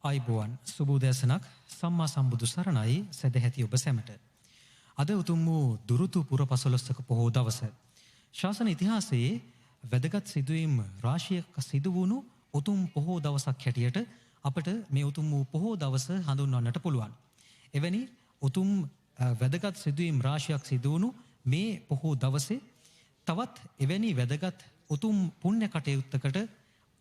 අයිබෝවන් සුබෝදෑසනක් සම්මා සම්බුදු සරණයි සදැහැති ඔබ සැමට. අද උතුම් වූ දුරුතු පුර පසළොස්වක පොහෝ දවස. ශාසන ඉතිහාසයේ වැදගත් සිදුවීම් රාශියක සිදු වුණු උතුම් පොහෝ දවසක් හැටියට අපට මේ උතුම් වූ පොහෝ දවස හඳුන්වන්නට පුළුවන්. එවැනි උතුම් වැදගත් සිදුවීම් රාශියක් සිදු වුණු මේ පොහෝ දවසේ තවත් එවැනි වැදගත් උතුම් පුණ්‍ය කටයුත්තකට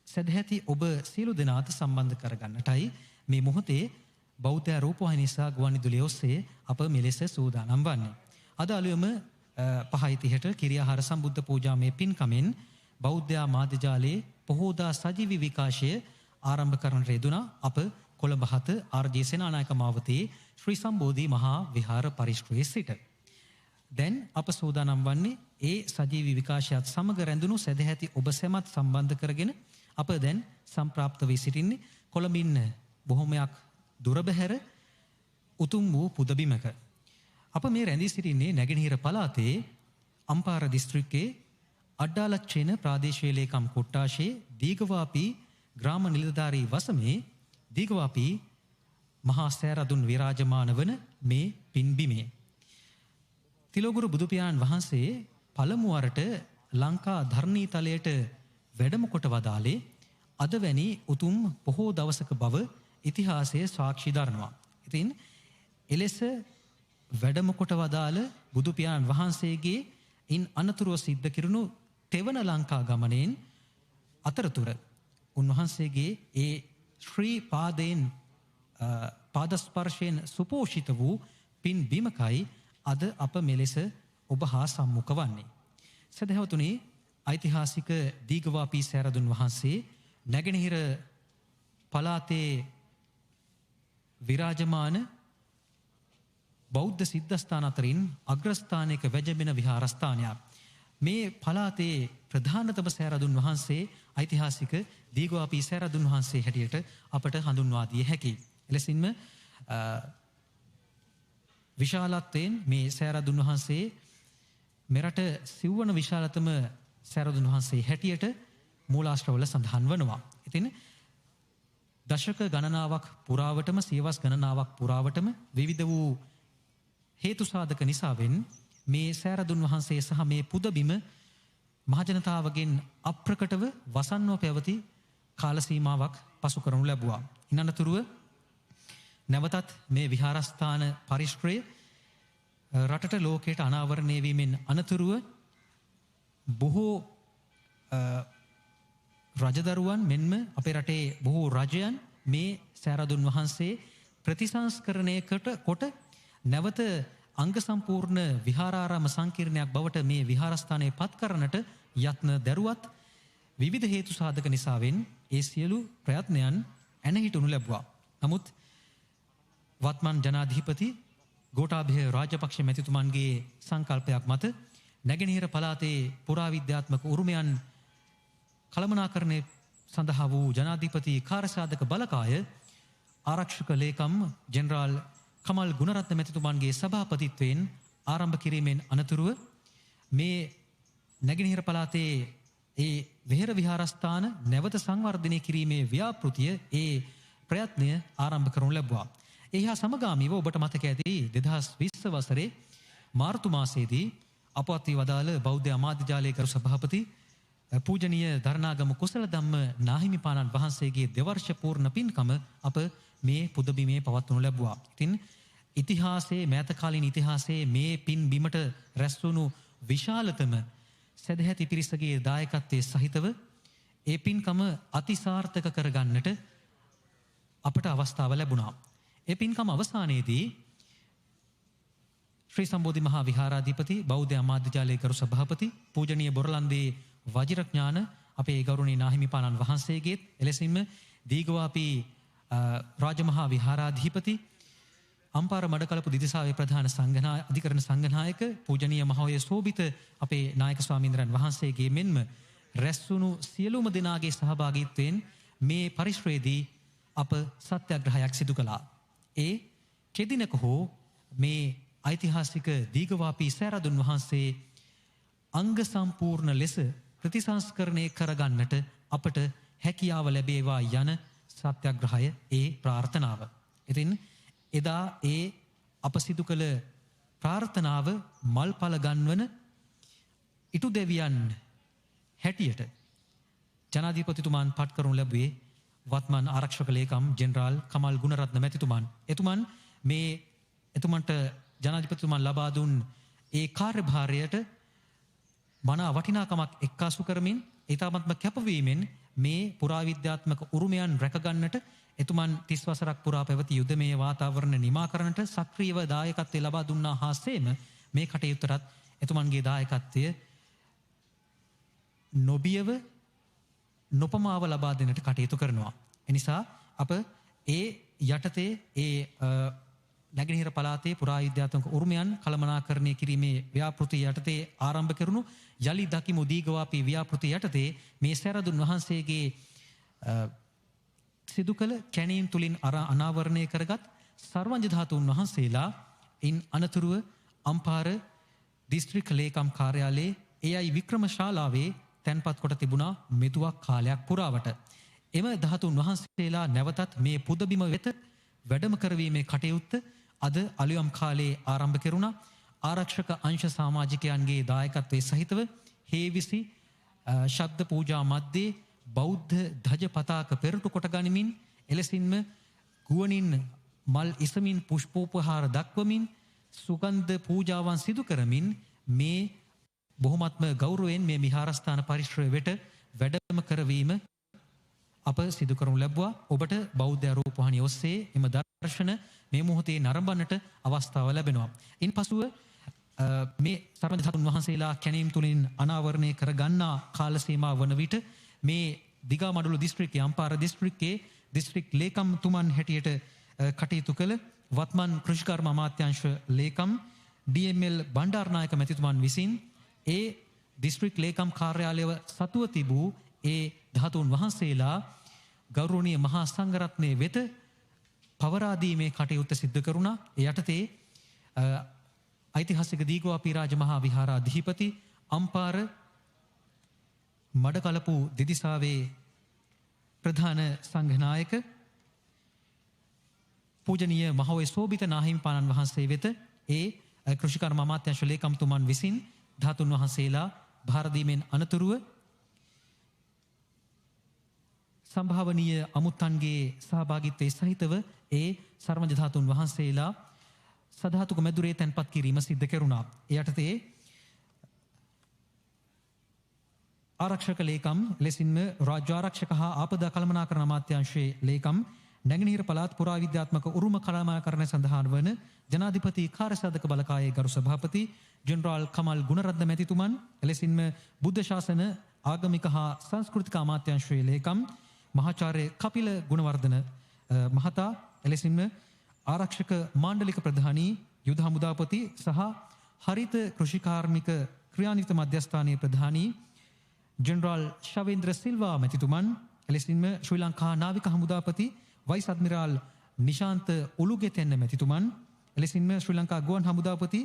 සදැහැති ඔබ සියලු දෙනාට සම්බන්ධ කරගන්නටයි මේ මොහොතේ බෞද්ධ රූපවාහිනිය නිසා ගුවන්විදුලිය ඔස්සේ අප මෙලෙස සූදානම් වන්නේ. අද අලුයම 5:30ට කිරියාහාර සම්බුද්ධ පූජාමය පින්කමෙන් බෞද්ධ මාධ්‍ය ජාලයේ පොහෝදා සජීවී විකාශය ආරම්භ කරන්නට යෙදුණා. අප කොළඹ 7 ආර්.ජේ. සේනානායක මාවතේ ශ්‍රී සම්බෝධි මහා විහාර පරිශ්‍රයේ සිට. දැන් අප සූදානම් වන්නේ ඒ සජීවී විකාශයත් සමග රැඳුණු සදැහැති ඔබ සැමත් සම්බන්ධ කරගෙන අප දැන් සම්ප්‍රාප්ත වී සිටින්නේ කොළඹින් බොහොමයක් දුර බැහැර උතුම් වූ පුදබිමක. අප මේ රැඳී සිටින්නේ නැගෙනහිර පළාතේ අම්පාර දිස්ත්‍රික්කයේ අඩ්ඩාලච්චේන ප්‍රාදේශීය ලේකම් කොට්ටාශයේ දීඝවාපී ග්‍රාම නිලධාරී වසමේ දීඝවාපී මහා සෑරදුන් විරාජමාන වන මේ පින්බිමේ තිලෝගුරු බුදු පියාණන් වහන්සේ පළමු වරට ලංකා ධර්ණී තලයට වැඩම කොට වදාලේ අද වැනි උතුම් පොහෝ දවසක බව ඉතිහාසයේ සාක්ෂි දරනවා. ඉතින් එලෙස වැඩම කොට වදාළ බුදු පියාණන් වහන්සේගේ ඉන් අනතුරුව සිද්ධ කිරුණු තෙවන ලංකා ගමනෙන් අතරතුර උන්වහන්සේගේ ඒ ශ්‍රී පාදයෙන් පාදස්පර්ශයෙන් සුපෝෂිත වූ පින් බිමකයි අද අප මෙලෙස ඔබ හා සම්මුඛ වන්නේ. සදහවතුනි, ඓතිහාසික දීඝවාපී සෑරදුන් වහන්සේ නැගෙනහිර පළාතේ විරාජමාන බෞද්ධ සිද්ධස්ථාන අතරින් අග්‍රස්ථානයක වැජඹෙන විහාරස්ථානයක්. මේ පළාතේ ප්‍රධානතම සෑරදුන් වහන්සේ ඓතිහාසික දීඝවාපී සෑරදුන් වහන්සේ හැටියට අපට හඳුන්වා දිය හැකියි. එලෙසින්ම විශාලත්වයෙන් මේ සෑරදුන් වහන්සේ මෙරට සිව්වන විශාලතම සෑරදුන් වහන්සේ හැටියට මූලාශ්‍රවල සඳහන් වනවා. ඉතින් දශක ගණනාවක් පුරාවටම සියවස් ගණනාවක් පුරාවටම විවිධ වූ හේතු සාධක නිසාවෙන් මේ සෑරදුන් වහන්සේ සහ මේ පුදබිම මහජනතාවගෙන් අප්‍රකටව වසන්ව පැවති කාල සීමාවක් පසු කරනු ලැබුවා. ඉන් අනතුරුව නැවතත් මේ විහාරස්ථාන පරිශ්‍රය රටට ලෝකයට අනාවරණය වීමෙන් අනතුරුව බොහෝ රජදරුවන් මෙන්ම අපේ රටේ බොහෝ රජයන් මේ සෑරදුන් වහන්සේ ප්‍රතිසංස්කරණය කොට නැවත අංග සම්පූර්ණ විහාරාරාම සංකීර්ණයක් බවට මේ විහාරස්ථානය පත් කරන්නට යත්න දැරුවත් විවිධ හේතු සාධක නිසාවෙන් ඒ සියලු ප්‍රයත්නයන් ඇනහිටුණු ලැබුවා. නමුත් වත්මන් ජනාධිපති ගෝඨාභය රාජපක්ෂ මැතිතුමන්ගේ සංකල්පයක් මත නැගෙනහිර පළාතේ පුරාවිද්‍යාත්මක උරුමයන් කළමනාකරණය සඳහා වූ ජනාධිපති කාර්යසාධක බලකාය ආරක්ෂක ලේකම් ජෙනරාල් කමල් ගුණරත්න මැතිතුමන්ගේ සභාපතිත්වයෙන් ආරම්භ කිරීමෙන් අනතුරුව මේ නැගෙනහිර පළාතේ ඒ වෙහෙර විහාරස්ථාන නැවත සංවර්ධනය කිරීමේ ව්‍යාපෘතිය ඒ ප්‍රයත්නය ආරම්භ කරනු ලැබුවා. ඒ හා සමගාමීව ඔබට මතක ඇති 2020 වසරේ මාර්තු මාසයේදී අපවත් වී වදාළ බෞද්ධ අමාත්‍ය ජාලයේ කරු සභාපති පූජනීය දරණාගම කුසල ධම්ම නාහිමිපාණන් වහන්සේගේ දෙවර්ෂ පූර්ණ පින්කම අප මේ පුදබිමේ පවත්වනු ලැබුවා. ඉතින් ඉතිහාසයේ මෑත කාලීන ඉතිහාසයේ මේ පින් බිමට රැස් වුණු විශාලතම සදැහැති පිරිසගේ දායකත්වයේ සහිතව ඒ පින්කම අතිසාර්ථක කරගන්නට අපට අවස්ථාව ලැබුණා. ඒ පින්කම අවසානයේදී ශ්‍රී සම්බෝධි මහා විහාරාධිපති බෞද්ධ අමාත්‍ය ජාලයේ කරු සභාපති පූජනීය බොරලන්දේ වජිරඥාන අපේ ගෞරවනීය නාහිමිපාණන් වහන්සේගේත් එලෙසින්ම දීඝවාපී රාජමහා විහාරාධිපති අම්පාර මඩකලපු දිදිසාවේ ප්‍රධාන අධිකරණ සංඝනායක පූජනීය මහෝය සෝබිත අපේ නායක ස්වාමීන්ද්‍රයන් වහන්සේගේ මෙන්ම රැස්වුණු සියලුම දෙනාගේ සහභාගීත්වයෙන් මේ පරිශ්‍රයේදී අප සත්‍යග්‍රහයක් සිදු කළා. ඒ කෙදිනක හෝ මේ ඓතිහාසික දීඝවාපී සෑරදුන් වහන්සේ අංග සම්පූර්ණ ලෙස ප්‍රතිසංස්කරණය කරගන්නට අපට හැකියාව ලැබේවා යන සත්‍යග්‍රහය ඒ ප්‍රාර්ථනාව. ඉතින් එදා ඒ අප සිදු කළ ප්‍රාර්ථනාව මල්ඵල ගන්වන ඉටු දෙවියන් හැටියට ජනාධිපතිතුමාන් පත් කරනු ලැබුවේ වත්මන් ආරක්ෂක ලේකම් ජෙනරාල් කමල් ගුණරත්න මැතිතුමන්. එතුමන්ට ජනාධිපතිතුමන් ලබා දුන් ඒ කාර්යභාරයට මනා වටිනාකමක් එක්කාසු කරමින් ඊ타මත්ම කැපවීමෙන් මේ පුරාවිද්‍යාත්මක උරුමයන් රැකගන්නට එතුමන් 30 වසරක් පුරා පැවති යුද්ධමය වාතාවරණ නිමා කරන්නට සක්‍රියව දායකත්වය ලබා දුන්නා හාසේම මේ කටයුත්තට එතුමන්ගේ දායකත්වය නොබියව නොපමාව ලබා දෙන්නට කටයුතු කරනවා. එනිසා අප ඒ යටතේ ඒ නැගෙනහිර පළාතේ පුරාවිද්‍යාත්මක උරුමයන් කළමනාකරණය කිරීමේ ව්‍යාපෘති යටතේ ආරම්භ කෙරුණු යලි දකිමු දීගවාපී ව්‍යාපෘති යටතේ මේ සැරදුන් වහන්සේගේ සිදු කළ කැණීම් තුලින් අනාවරණය කරගත් සර්වඥ ධාතුන් වහන්සේලා ඉන් අනතුරුව අම්පාර දිස්ත්‍රික් ලේකම් කාර්යාලයේ එයි වික්‍රමශාලාවේ තැන්පත් කොට තිබුණා මෙතුවක් කාලයක් පුරාවට. එම ධාතුන් වහන්සේලා නැවතත් මේ පුදබිම වෙත වැඩම කරවීමේ කටයුත්ත අද අලුයම් කාලයේ ආරම්භ කෙරුණා. ආරක්ෂක අංශ සමාජිකයන්ගේ දායකත්වයේ සහිතව හේවිසි ශබ්ද පූජා මැද්දේ බෞද්ධ ධජ පතාක පෙරටු කොට ගනිමින් එලෙසින්ම ගුවනින් මල් ඉසමින් පුෂ්පෝපහාර දක්වමින් සුගන්ධ පූජාවන් සිදු කරමින් මේ බොහොමත්ම ගෞරවයෙන් මේ විහාරස්ථාන පරිශ්‍රය වෙත වැඩම කරවීම අප සිදු කරනු ලැබුවා. ඔබට බෞද්ධ රූපවාහිනිය ඔස්සේ එම දර්ශන මේ මොහොතේ නරඹන්නට අවස්ථාව ලැබෙනවා. ඉන්පසුව මේ සර්වඥ ධාතුන් වහන්සේලා කැණීම් තුලින් අනාවරණය කර ගන්නා කාල සීමාව වන විට මේ දිගමඩුල්ල දිස්ත්‍රික්කයේ අම්පාර දිස්ත්‍රික්කයේ දිස්ත්‍රික් ලේකම් තුමන් හැටියට කටයුතු කළ වත්මන් කෘෂිකර්ම අමාත්‍යාංශ ලේකම් DML බණ්ඩාරනායක මැතිතුමන් විසින් ඒ දිස්ත්‍රික් ලේකම් කාර්යාලය සතුව තිබූ ඒ ධාතුන් වහන්සේලා ගෞරවනීය මහා සංඝරත්නයේ වෙත පවරාදීමේ කටයුත්ත සිද්ධ කරුණා. ඒ යටතේ ඓතිහාසික දීගවාපී රාජ මහා විහාරාධිපති අම්පාර මඩකලපු දෙදිසාවේ ප්‍රධාන සංඝනායක පූජනීය මහෝය සෝබිත නාහිමිපාණන් වහන්සේ වෙත ඒ කෘෂිකර්ම අමාත්‍යාංශ ලේකම්තුමන් විසින් ධාතුන් වහන්සේලා භාර දීමෙන් අනතුරුව සම්භාවනීය අමුත්තන්ගේ සහභාගීත්වයේ සහිතව ඒ සර්වඥ ධාතුන් වහන්සේලා සධාතුක මැදුරේ තැන්පත් කිරීම සිද්ධ කෙරුණා. ඒ යටතේ ආරක්ෂක ලේකම් ලෙසින්ම රාජ්‍ය ආරක්ෂක හා ආපදා කළමනාකරණ අමාත්‍යාංශයේ ලේකම් නැගෙනහිර පළාත් පුරාවිද්‍යාත්මක උරුම කළමනාකරණ සඳහන් වන ජනාධිපති කාර්යසාධක බලකායේ ගරු සභාපති ජෙනරාල් කමල් ගුණරත්න මැතිතුමන් එලෙසින්ම බුද්ධ ශාසන ආගමික හා සංස්කෘතික අමාත්‍යාංශයේ ලේකම් මහාචාර්ය කපිල ගුණවර්ධන මහතා එලෙසින්ම ආරක්ෂක මාණ්ඩලික ප්‍රධානී යුද හමුදාපති සහ හරිත කෘෂිකාර්මික ක්‍රියානිරත මධ්‍යස්ථානයේ ප්‍රධානී ජෙනරාල් ශවේන්ද්‍ර සිල්වා මැතිතුමන් එලෙසින්ම ශ්‍රී ලංකා නාවික හමුදාපති වයිස් අද්මිරාල් නිශාන්ත උලුගෙතෙන්න මැතිතුමන් එලෙසින්ම ශ්‍රී ලංකා ගුවන් හමුදාපති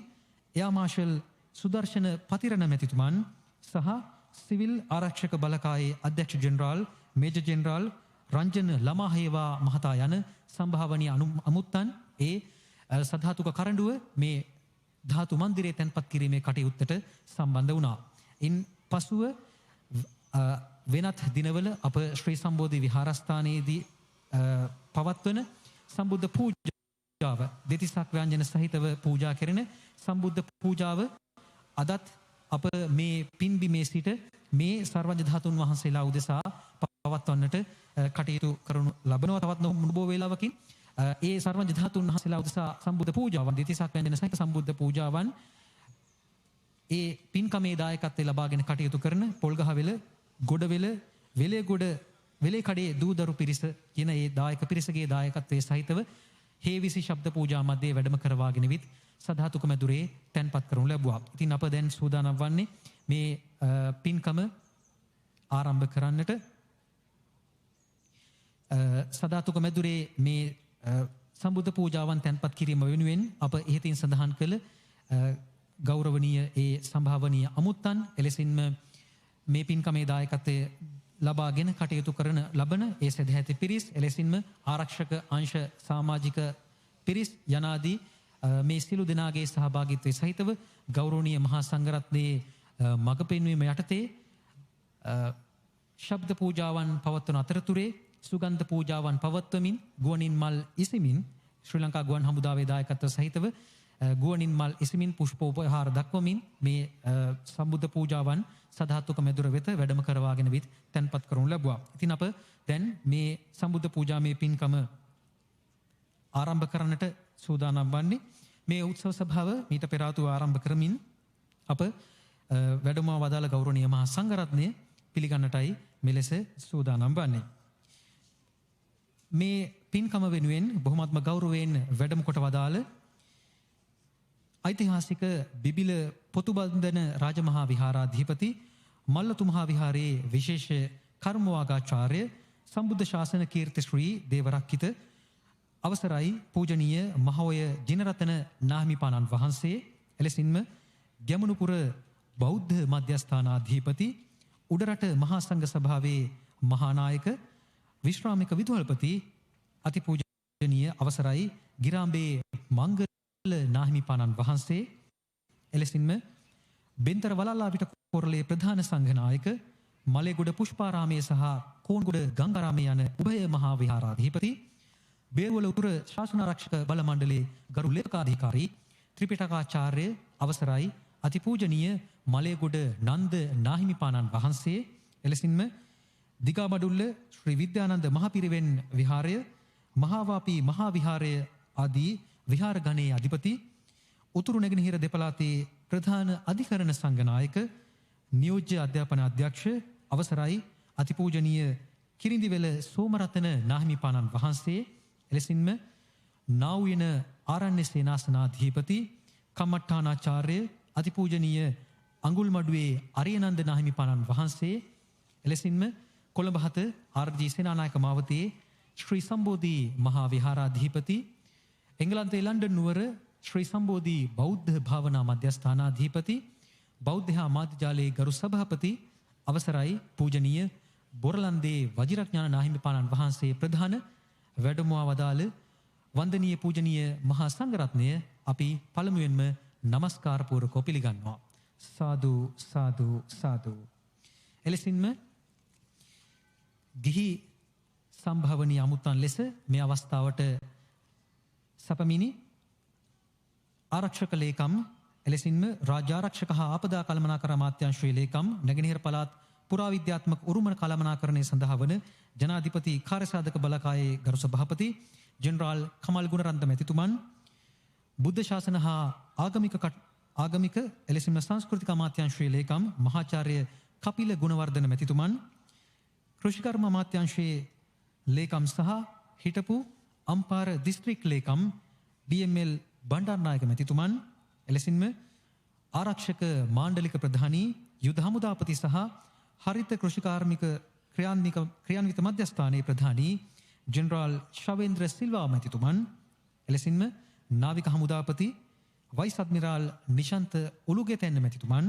එයා මාර්ෂල් සුදර්ශන පතිරණ මැතිතුමන් සහ සිවිල් ආරක්ෂක බලකායේ අධ්‍යක්ෂ ජෙනරාල් මේජර් ජෙනරාල් රංජන ළමාහේවා මහතා යන සම්භාවනීය අමුත්තන් ඒ සධාතුක කරඬුව මේ ධාතු මන්දිරයේ තැන්පත් කිරීමේ කටයුත්තට සම්බන්ධ වුණා. ඉන් පසුව වෙනත් දිනවල අප ශ්‍රී සම්බෝධි විහාරස්ථානයේදී පවත්වන සම්බුද්ධ පූජාව දෙතිසක් ව්‍යංජන සහිතව පූජා කෙරෙන සම්බුද්ධ පූජාව අදත් අප මේ පින්බිමේ සිට මේ සර්වඥ ධාතුන් වහන්සේලා උදෙසා පවත්වන්නට කටයුතු කරනු ලබනවා. තවත් නොබෝ වේලාවකින් ඒ සර්වඥ ධාතුන් වහන්සේලා උදෙසා සම්බුද්ධ පූජාවන් දෙතිසක් ව්‍යංජන සහිත සම්බුද්ධ පූජාවන් ඒ පින්කමේ දායකත්වය ලබාගෙන කටයුතු කරන පොල්ගහවෙල ගොඩවෙල වෙලේගොඩ වෙලේ කඩේ දූදරු පිරිස කියන ඒ දායක පිරිසගේ දායකත්වයේ සහිතව හේවිසි ශබ්ද පූජා මැදේ වැඩම කරවාගෙන විත් සධාතුක මැදුරේ තැන්පත් කරනු ලැබුවා. ඉතින් අප දැන් සූදානම් වන්නේ මේ පින්කම ආරම්භ කරන්නට. සධාතුක මැදුරේ මේ සම්බුද්ධ පූජාවන් තැන්පත් කිරීම වෙනුවෙන් අප ඉහතින් සඳහන් කළ ගෞරවනීය ඒ සම්භාවනීය අමුත්තන් එලෙසින්ම මේ පින්කමේ දායකත්වයේ ලබාගෙන කටයුතු කරන ලබන ඒ සදැහැති පිරිස් එලෙසින්ම ආරක්ෂක අංශ සමාජික පිරිස් යනාදී මේ සිළු දෙනාගේ සහභාගිත්වය සහිතව ගෞරවනීය මහා සංඝරත්නයේ මඟ පෙන්වීම යටතේ ශබ්ද පූජාවන් පවත්වන අතරතුරේ සුගන්ධ පූජාවන් පවත්වමින් ගුවනින් මල් ඉසිමින් ශ්‍රී ලංකා ගුවන් හමුදාවේ දායකත්ව සහිතව ගුවනින් මල් ඉසිමින් පුෂ්පෝපහාර දක්වමින් මේ සම්බුද්ධ පූජාවන් සදාත්වක මැදුර වෙත වැඩම කරවාගෙන විත් තැන්පත් කරනු ලැබුවා. ඉතින් අප දැන් මේ සම්බුද්ධ පූජාමය පින්කම ආරම්භ කරන්නට සූදානම් වන්නේ. මේ උත්සව සභාව මීට පෙර ආතුව ආරම්භ කරමින් අප වැඩම වදාළ ගෞරවනීය මහා සංඝරත්නය පිළිගන්නටයි මෙලෙස සූදානම් වන්නේ. මේ පින්කම වෙනුවෙන් බොහොමත්ම ගෞරවයෙන් වැඩම කොට වදාළ ඓතිහාසික බිබිල පොතුබන්ධන රාජමහා විහාරාධිපති මල්ලතු මහා විහාරයේ විශේෂ කර්මවාගාචාර්ය සම්බුද්ධ ශාසන කීර්ති ශ්‍රී දේවරක්කිත අවසරයි පූජනීය මහෝය ජිනරතන නාහිමිපාණන් වහන්සේ එලෙසින්ම ගැමුණුපුර බෞද්ධ මධ්‍යස්ථානාධිපති උඩරට මහා සංඝ සභාවේ මහානායක විශ්‍රාමික විදුහල්පති අතිපූජනීය අවසරයි ගිරාඹේ මංගල නාහිමිපාණන් වහන්සේ එලෙසින්ම බෙන්තර වලල්ලාවිට කොරළේ ප්‍රධාන සංඝනායක මලේගොඩ පුෂ්පාරාමයේ සහ කෝන්ගොඩ ගංගාරාමයේ යන උභය මහා විහාරාධිපති බේරුවල උතුර ශාසනාරක්ෂක බල මණ්ඩලයේ ගරු ලේකකාධිකාරී ත්‍රිපිටකාචාර්ය අවසරයි අතිපූජනීය මලේගොඩ නන්ද නාහිමිපාණන් වහන්සේ එලෙසින්ම දිගාබඩුල්ල ශ්‍රී විද්‍යානන්ද මහපිරිවෙන් විහාරය මහාවාපී මහා විහාරය ආදී විහාර ගණයේ අධිපති උතුරු නැගෙනහිර දෙපළාතේ ප්‍රධාන අධිකරණ සංඝනායක නියෝජ්‍ය අධ්‍යාපන අධ්‍යක්ෂ අවසරයි අතිපූජනීය කිරිඳිවෙල සෝමරතන නාහිමිපාණන් වහන්සේ එලෙසින්ම නාවුයන ආරණ්‍ය සේනාසනාධිපති කම්මට්ටානාචාර්ය අතිපූජනීය අඟුල්මඩුවේ අරියනන්ද නාහිමිපාණන් වහන්සේ එලෙසින්ම කොළඹ 7 ආර්.ජී. සේනානායක මාවතේ ශ්‍රී සම්බෝධි මහා විහාරාධිපති එංගලන්තයේ ලන්ඩන් නුවර ශ්‍රී සම්බෝධි බෞද්ධ භාවනා මධ්‍යස්ථානාධිපති බෞද්ධ මාධ්‍යාලයේ ගරු සභාපති අවසරයි පූජනීය බොරලන්දේ වජිරඥාන නාහිමිපාණන් වහන්සේ ප්‍රධාන වැඩමවා වදාළ වන්දනීය පූජනීය මහා සංඝරත්නය අපි පළමුවෙන්ම නමස්කාර පූර්වකව පිළිගන්නවා. සාදු සාදු සාදු. එලෙසින්ම ගිහි සම්භාවනීය අමුත්තන් ලෙස මේ අවස්ථාවට සපමිනි ආරක්ෂක ලේකම් එලෙසින්ම රාජ්‍ය ආරක්ෂක හා ආපදා කළමනාකර අමාත්‍යාංශයේ ලේකම් නැගෙනහිර පළාත් පුරාවිද්‍යාත්මක උරුම කළමනාකරණය සඳහා වන ජනාධිපති කාර්යසාධක බලකායේ ගරු සභාපති ජෙනරාල් කමල් ගුණරත්න මැතිතුමන් බුද්ධ ශාසන හා ආගමික එලෙසින්ම සංස්කෘතික අමාත්‍යාංශයේ ලේකම් මහාචාර්ය කපිල ගුණවර්ධන මැතිතුමන් කෘෂිකර්ම අමාත්‍යාංශයේ ලේකම් සහ හිටපු අම්පාර දිස්ත්‍රික් ලේකම් ඩී.එම්.එල්. බණ්ඩාරනායක මැතිතුමන් එලෙසින්ම ආරක්ෂක මාණ්ඩලික ප්‍රධානී යුද හමුදාපති සහ හරිත කෘෂිකාර්මික ක්‍රියාන්විත මධ්‍යස්ථානයේ ප්‍රධානී ජෙනරාල් ශවේන්ද්‍ර සිල්වා මැතිතුමන් එලෙසින්ම නාවික හමුදාපති වයිස් අද්මිරාල් නිශන්ත උලුගෙතැන්න මැතිතුමන්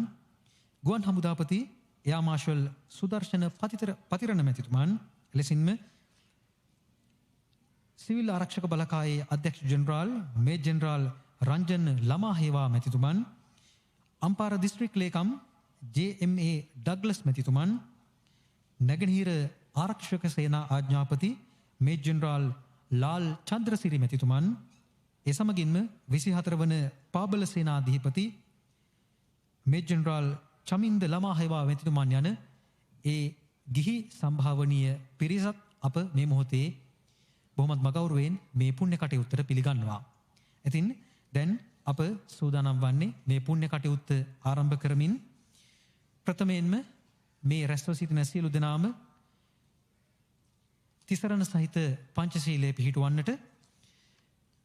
ගුවන් හමුදාපති එයා මාර්ෂල් සුදර්ශන පතිරණ මැතිතුමන් එලෙසින්ම සිවිල් ආරක්ෂක බලකායේ අධ්‍යක්ෂ ජෙනරාල් මේ ජෙනරාල් රංජන් ළමා හේවා මැතිතුමන් අම්පාර දිස්ත්‍රික් ලේකම් ජේ.එම්.ඒ. ඩග්ලස් මැතිතුමන් නැගෙනහිර ආරක්ෂක සේනා ආඥාපති මේ ජෙනරාල් ලාල් චන්ද්‍රසිරි මැතිතුමන් ඒ සමගින්ම 24 වන පාබල සේනාධිපති මේ ජෙනරාල් චමින්ද ළමා හේවා මැතිතුමන් යන ඒ ගිහි සම්භාවනීය පිරිසත් අප මේ මොහොතේ බොහොමත් මගෞරවයෙන් මේ පුණ්‍ය කටයුත්තට පිළිගන්නවා. ඉතින් දැන් අප සූදානම් වන්නේ මේ පුණ්‍ය කටයුත්ත ආරම්භ කරමින් ප්‍රථමයෙන්ම මේ රැස්ව සිටින සියලු දෙනාම තිසරණ සහිත පංචශීලයේ පිහිටුවන්නට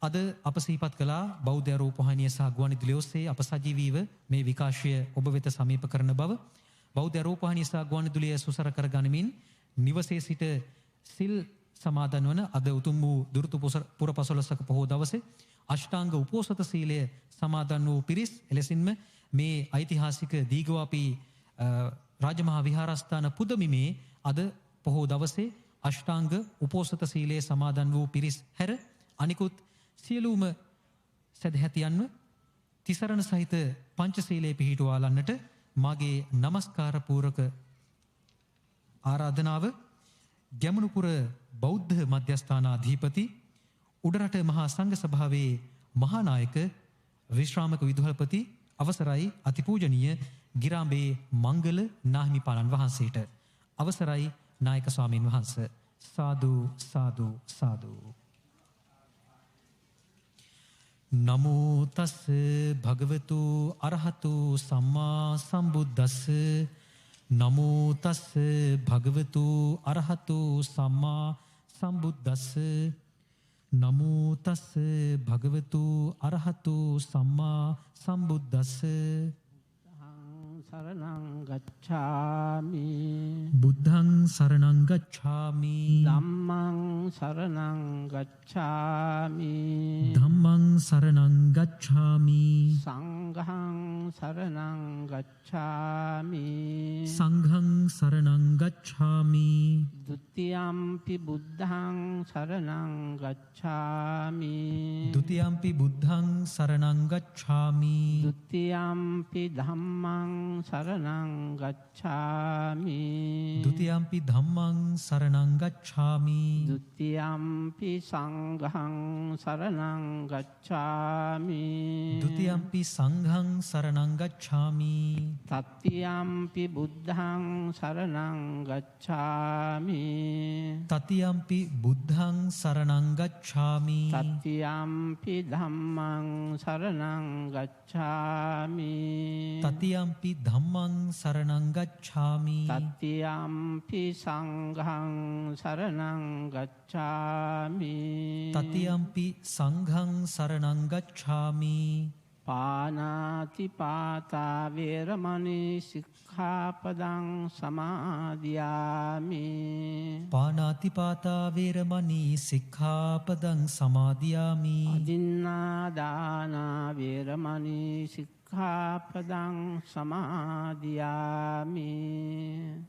අද අප සිහිපත් කළා බෞද්ධ රූපවාහිනිය සහ ගුවන්විදුලිය ඔස්සේ අප සජීවීව මේ විකාශය ඔබ වෙත සමීප කරන බව බෞද්ධ රූපවාහිනිය සහ ගුවන්විදුලිය සුසර කර ගනිමින් නිවසේ සිට සිල් සමාදන් වන අද උතුම් වූ දුරුතු පුර පසළොස්වක පොහෝ දවසේ අෂ්ටාංග උපෝසත සීලය සමාදන් වූ පිරිස් එලෙසින්ම මේ ඓතිහාසික දීඝවාපී රාජමහා විහාරස්ථාන පුදබිමේ අද පොහෝ දවසේ අෂ්ටාංග උපෝසත සීලයේ සමාදන් වූ පිරිස් හැර අනිකුත් සියලුම සදහැතියන්ව තිසරණ සහිත පංචශීලයේ පිහිටුවාලන්නට මාගේ নমස්කාර පූරක ආරාධනාව ගැමුණුපුර බෞද්ධ මධ්‍යස්ථානාධිපති උඩරට මහා සංඝ සභාවේ මහානායක විශ්‍රාමක විදුහල්පති අවසරයි අතිපූජනීය ගිරාඹේ මංගල නාහිමිපාණන් වහන්සේට අවසරයි නායක ස්වාමීන් වහන්සේ සාදු සාදු සාදු නමෝ තස් භගවතු අරහතු සම්මා සම්බුද්දස්ස නමෝ තස් භගවතු අරහතු සම්මා සම්බුද්දස්ස නමෝ තස් භගවතු අරහතු සම්මා සම්බුද්දස්ස සරණං ගච්ඡාමි බුද්ධං සරණං ගච්ඡාමි ධම්මං සරණං ගච්ඡාමි ධම්මං සරණං ගච්ඡාමි සංඝං සරණං ගච්ඡාමි සංඝං සරණං ගච්ඡාමි ဒ ුතියම්පි බුද්ධං සරණං ගච්ඡාමි ဒ ුතියම්පි බුද්ධං සරණං ගච්ඡාමි ဒ ුතියම්පි ධම්මං සරණං ගච්ඡාමි ဒ ුතියම්පි ධම්මං සරණං ගච්ඡාමි ဒ ුතියම්පි සංඝං සරණං ගච්ඡාමි ဒ ුතියම්පි සංඝං සරණං ගච්ඡාමි තත්තියම්පි බුද්ධං සරණං ගච්ඡාමි තතියම්පි බුද්ධං සරණං ගච්ඡාමි තත්තියම්පි ධම්මං සරණං ගච්ඡාමි තතියම්පි ධම්මං සරණං ගච්ඡාමි තත්තියම්පි සංඝං සරණං ගච්ඡාමි තතියම්පි සංඝං සරණං ගච්ඡාමි පානාති පාතා වේරමණී සික්ඛාපදං සමාදියාමි පානාතිපාතා වේරමණී සික්ඛාපදං සමාදියාමි අදින්නා දාන වේරමණී සික්ඛාපදං සමාදියාමි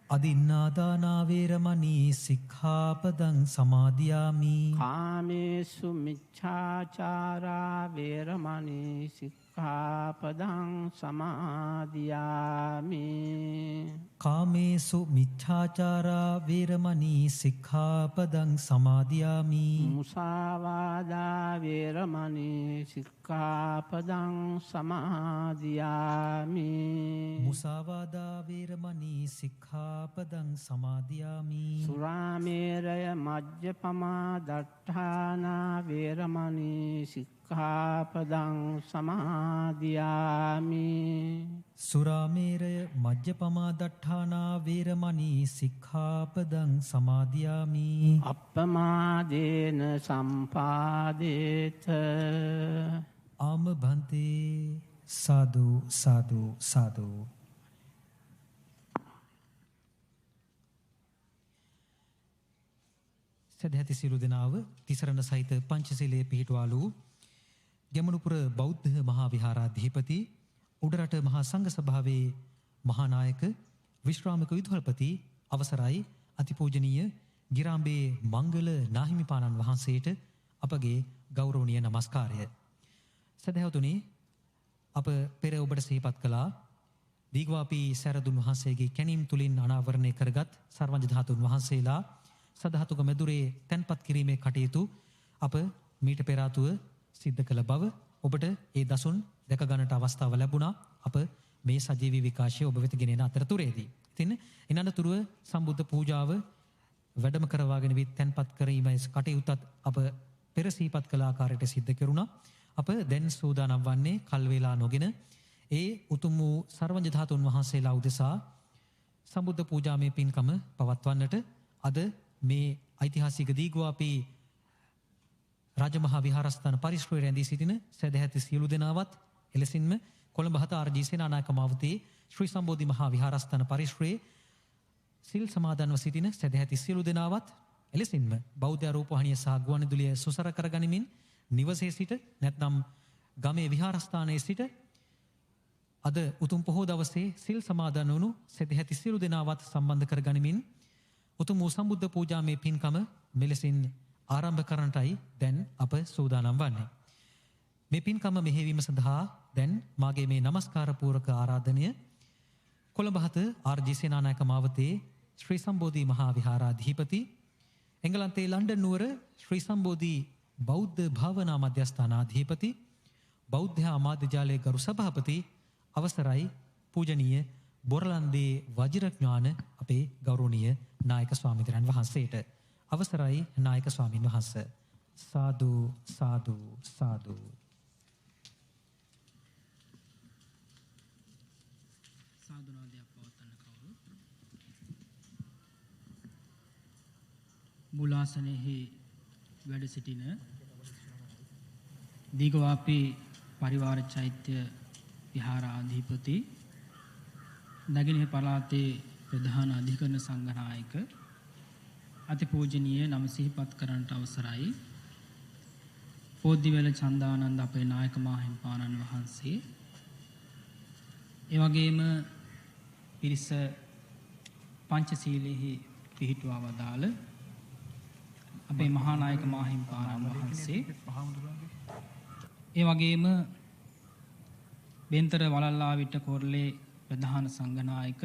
අදින්නාදානා වේරමණී සික්ඛාපදං සමාදියාමි කාමේසු මිච්ඡාචාරා වේරමණී සික්ඛාපදං සමාදියාමි කාමේසු මිච්ඡාචාරා වේරමණී සික්ඛාපදං සමාදියාමි මුසාවාදා වේරමණී සික්ඛාපදං සමාදියාමි මුසාවාදා වේරමණී සික්ඛාපදං සමාදියාමි සුරාමේරය මජ්ජපමා දට්ඨානා වේරමණී සික්ඛාපදං සමාදියාමි සුරාමේරය මජ්ජපමා දට්ඨානා වේරමණී සික්ඛාපදං සමාදියාමි අප්පමාදේන සම්පාදේත ආම භන්තේ සාදු සාදු සාදු සදහැති සියලු දෙනාව තිසරණ සහිත පංචශීලයේ පිහිටුවාලු ගැමුණුපුර බෞද්ධ මහා විහාරාධිපති උඩරට මහා සංඝ සභාවේ මහානායක විශ්‍රාමක විදුහල්පති අවසරයි අතිපූජනීය ගිරාඹේ මංගල නාහිමිපාණන් වහන්සේට අපගේ ගෞරවනීය නමස්කාරය. සදහැවතුනි අප පෙර ඔබට සිහිපත් කළා දීගවාපි සැරදුන් වහන්සේගේ කැණීම් තුලින් අනාවරණය කරගත් සර්වඥ ධාතුන් වහන්සේලා සදහතුක මෙදුරේ තැන්පත් කිරීමේ කටයුතු අප මීට පෙර ආතුව සිද්ධ කළ බව ඔබට ඒ දසුන් දැක ගන්නට අවස්ථාව ලැබුණා. අප මේ සජීවී විකාශය ඔබ වෙත ගෙනෙන අතරතුරේදී. ඉතින් ඉනනතුරුව සම්බුද්ධ පූජාව වැඩම කරවාගෙන වී තැන්පත් කිරීමේ කටයුත්තත් අප පෙර සිහිපත් කළ ආකාරයට සිද්ධ කෙරුණා. අප දැන් සූදානම් වන්නේ කල් වේලා නොගෙන ඒ උතුම් වූ සර්වඥ ධාතුන් වහන්සේලා උදෙසා සම්බුද්ධ පූජාමය පින්කම පවත්වන්නට අද මේ ඓතිහාසික දීගවාපි රාජමහා විහාරස්ථාන පරිශ්‍රයේ රැඳී සිටින සදැහැති සියලු දෙනාවත් එලෙසින්ම කොළඹ හත ආර්.ජී. සේනානායක මාවතේ ශ්‍රී සම්බෝධි මහා විහාරස්ථාන පරිශ්‍රයේ සිල් සමාදන්ව සිටින සදැහැති සියලු දෙනාවත් එලෙසින්ම බෞද්ධ රූපවාහිනිය සහ ගුවන්විදුලිය සුසර කරගනිමින් නිවසේ සිට නැත්නම් ගමේ විහාරස්ථානයේ සිට අද උතුම් පොහෝ දවසේ සිල් සමාදන් වුණු සදැහැති සියලු දෙනාවත් සම්බන්ධ කරගනිමින් උතුම් වූ සම්බුද්ධ පූජාමය පින්කම මෙලෙසින් ආරම්භ කරන්නටයි දැන් අප සූදානම් වන්නේ. මේ පින්කම මෙහෙවීම සඳහා දැන් මාගේ මේ නමස්කාර පූරක ආරාධනය කොළඹ හත ආර්.ජී. සේනානායක මාවතේ ශ්‍රී සම්බෝධි මහා විහාරාධිපති, එංගලන්තයේ ලන්ඩන් නුවර ශ්‍රී සම්බෝධි බෞද්ධ භාවනා මධ්‍යස්ථානාධිපති, බෞද්ධ අමාත්‍ය ජාලයේ ගරු සභාපති අවසරයි පූජනීය බොරලන්දේ වජිරඥාන අපේ ගෞරවනීය නායක ස්වාමීන් වහන්සේට. අවසරයි නායක ස්වාමින් වහන්සේ. සාදු සාදු සාදු. සාදුනාදයක් පවත්වන්න කවුරු මුලාසනෙහි වැඩ සිටින දීඝවාපී පරිවාර චෛත්‍ය විහාරාධිපති, නැගෙනහිර පළාතේ ප්‍රධාන අධිකරණ සංඝනායක අතිපූජනීය නම සිහිපත් කරන්නට අවසරයි පොද්දිවැල චන්දානන්ද අපේ නායක මාහිමිපාණන් වහන්සේ, එවැගේම පිරිස පංචශීලයෙහි පිහිටුවා වදාළ අපේ මහා නායක මාහිමිපාණන් වහන්සේ, එවැගේම බෙන්තර වලල්ලාවිට කොරළේ ප්‍රධාන සංඝනායක,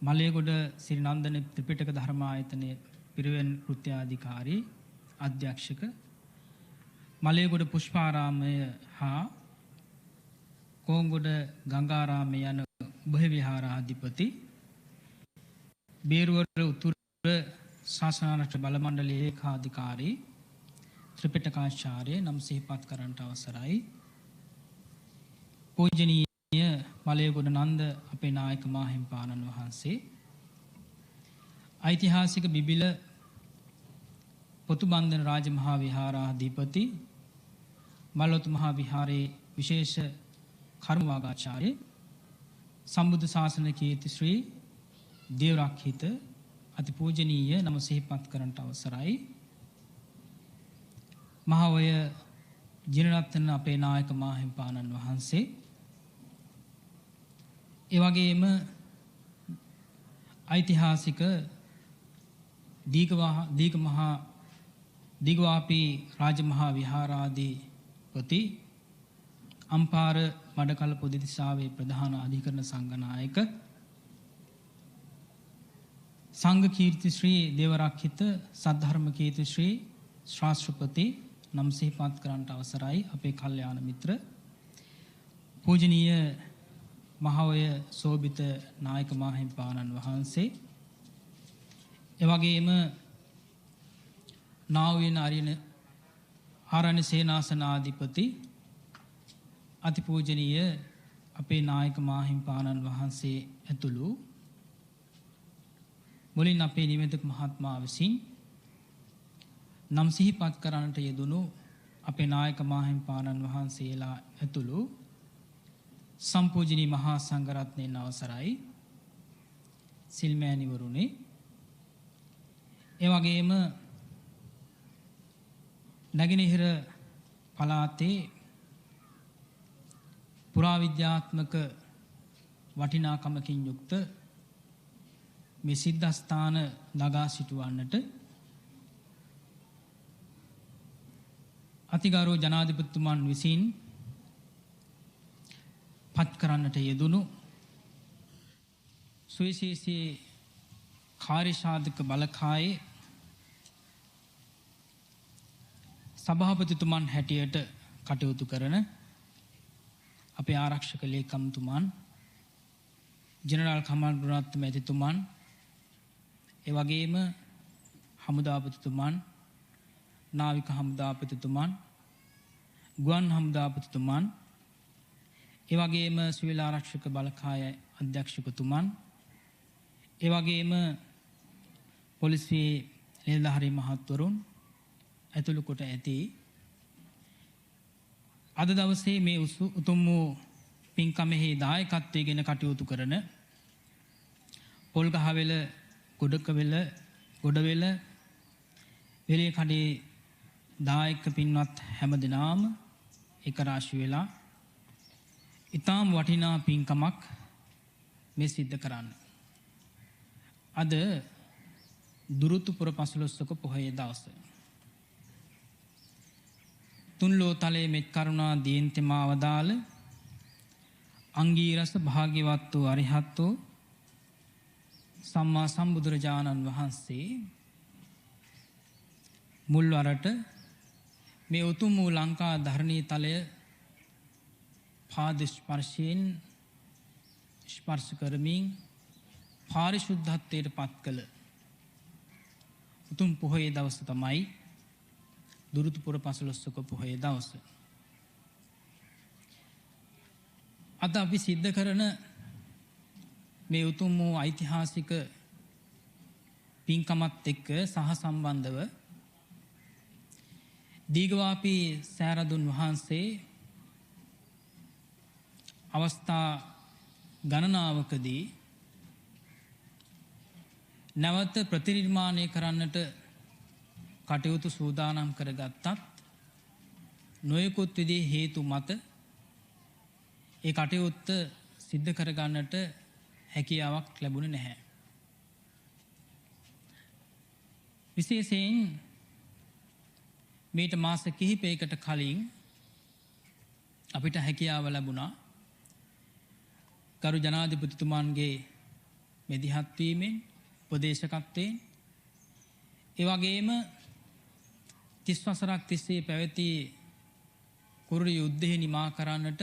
මලයගොඩ ශ්‍රී නන්දන ත්‍රිපිටක ධර්මායතනයේ පිරිවෙන් කෘත්‍යාධිකාරී අධ්‍යක්ෂක, මලයගොඩ පුෂ්පාරාමය හා කෝංගොඩ ගංගාරාමය යන උභය විහාරාධිපති, බේරුවර උතුර ශාසනාරක්ෂක බල මණ්ඩලයේ ඒකාධිකාරී ත්‍රිපිටකාචාර්ය නම් සිහිපත් කරන්නට අවසරයි. පූජනීය මලයගොඩ නන්ද අපේ නායක මාහිමිපාණන් වහන්සේ, ඓතිහාසික බිබිල පොතුබන්ධන රාජමහා විහාරාධිපති, මල්වතු මහා විහාරයේ විශේෂ කර්මවාගාචාර්ය, සම්බුද්ධ ශාසන කීර්ති ශ්‍රී දේවරක්ඛිත අතිපූජනීය නම සිහිපත් කරන්නට අවසරයි. මහාවය ජිනරත්න අපේ නායක මාහිමිපාණන් වහන්සේ, එවැගේම ඓතිහාසික දීඝවාපී රාජමහා විහාරාධිපති, අම්පාර මඩකල පොදිදිසාවේ ප්‍රධාන අධිකරණ සංඝනායක, සංඝ කීර්ති ශ්‍රී දේවරක්ඛිත සද්ධර්ම කීර්ති ශ්‍රී ශාස්ත්‍රපති නම් සිහිපත් කරන්නට අවසරයි අපේ කල්යාණ මිත්‍ර පූජනීය මහාවය සෝභිත නායක මාහිමිපාණන් වහන්සේ, එවැගේම නාවින ආරණ්‍ය සේනාසනාධිපති අතිපූජනීය අපේ නායක මාහිමිපාණන් වහන්සේ ඇතුළු මුලින් අපේ නිවේදක මහත්මයා විසින් නම් සිහිපත් කරන්නට යෙදුණු අපේ නායක මාහිමිපාණන් වහන්සේලා ඇතුළු සම්පූජනීය මහා සංඝරත්නයන් අවසරයි, සිල්මෑණිවරුනි, එවැගේම නැගෙනහිර පළාතේ පුරාවිද්‍යාත්මක වටිනාකමකින් යුක්ත මේ සිද්ධාස්ථාන නගා සිටුවන්නට අතිගෞරව ජනාධිපතිතුමන් විසින් පත් කරන්නට යෙදුණු සුවිශේෂී කාර්යසාධක බලකායේ සභාපතිතුමන් හැටියට කටයුතු කරන අපේ ආරක්ෂක ලේකම්තුමන්, ජෙනරාල් කමාල් ගුණරත්න මැතිතුමන්, එවැගේම හමුදාපතිතුමන්, නාවික හමුදාපතිතුමන්, ගුවන් හමුදාපතිතුමන්, එවැගේම සිවිල් ආරක්ෂක බලකාය අධ්‍යක්ෂකතුමන්, එවැගේම පොලිසියේ නිලධාරී මහත්වරුන් ඇතුළු කොට ඇති අද දවසේ මේ උතුම් වූ පින්කමෙහි දායකත්වයෙන් කටයුතු කරන පොල්ගහවෙල, ගොඩවෙල, වෙලේකඩේ දායක පින්වත් හැම දෙනාම එක රාශි වෙලා ඊටාම් වටිනා පින්කමක් මේ සිද්ධ කරන්න. අද දුරුතු පුර පසළොස්වක පොහොය දවස. තුන් ලෝතලයේ මෙත් කරුණා දීන්තෙමා අවදාළ අංගීරස භාග්‍යවත් වූ අරිහත් වූ සම්මා සම්බුදුරජාණන් වහන්සේ මුල්වරට මේ උතුම් වූ ලංකා ධරණී තලය පාද ස්පර්ශයෙන් ස්පර්ශ කරමින් පාරිශුද්ධත්වයට පත් කළ උතුම් පොහොය දවස තමයි දුරුතු පුර පසළොස්වක පොහොය දවස. අද අපි සිද්ධ කරන මේ උතුම් වූ ඓතිහාසික පින්කමත් එක්ක සහ සම්බන්ධව දීඝවාපී සෑරදුන් වහන්සේ අවස්ථා ගණනාවකදී නැවත ප්‍රතිනිර්මාණය කරන්නට කටයුතු සූදානම් කරගත්තත් නොයෙකුත් විදිහේ හේතු මත ඒ කටයුත්ත සිද්ධ කරගන්නට හැකියාවක් ලැබුණේ නැහැ. විශේෂයෙන් මේට මාස කිහිපයකට කලින් අපිට හැකියාව ලැබුණා ගරු ජනාධිපතිතුමන්ගේ මෙදිහත් වීමෙන් උපදේශකත්වයෙන් ඒ වගේම 30 වසරක් තිස්සේ පැවති කුරුළු යුද්ධය නිමා කරන්නට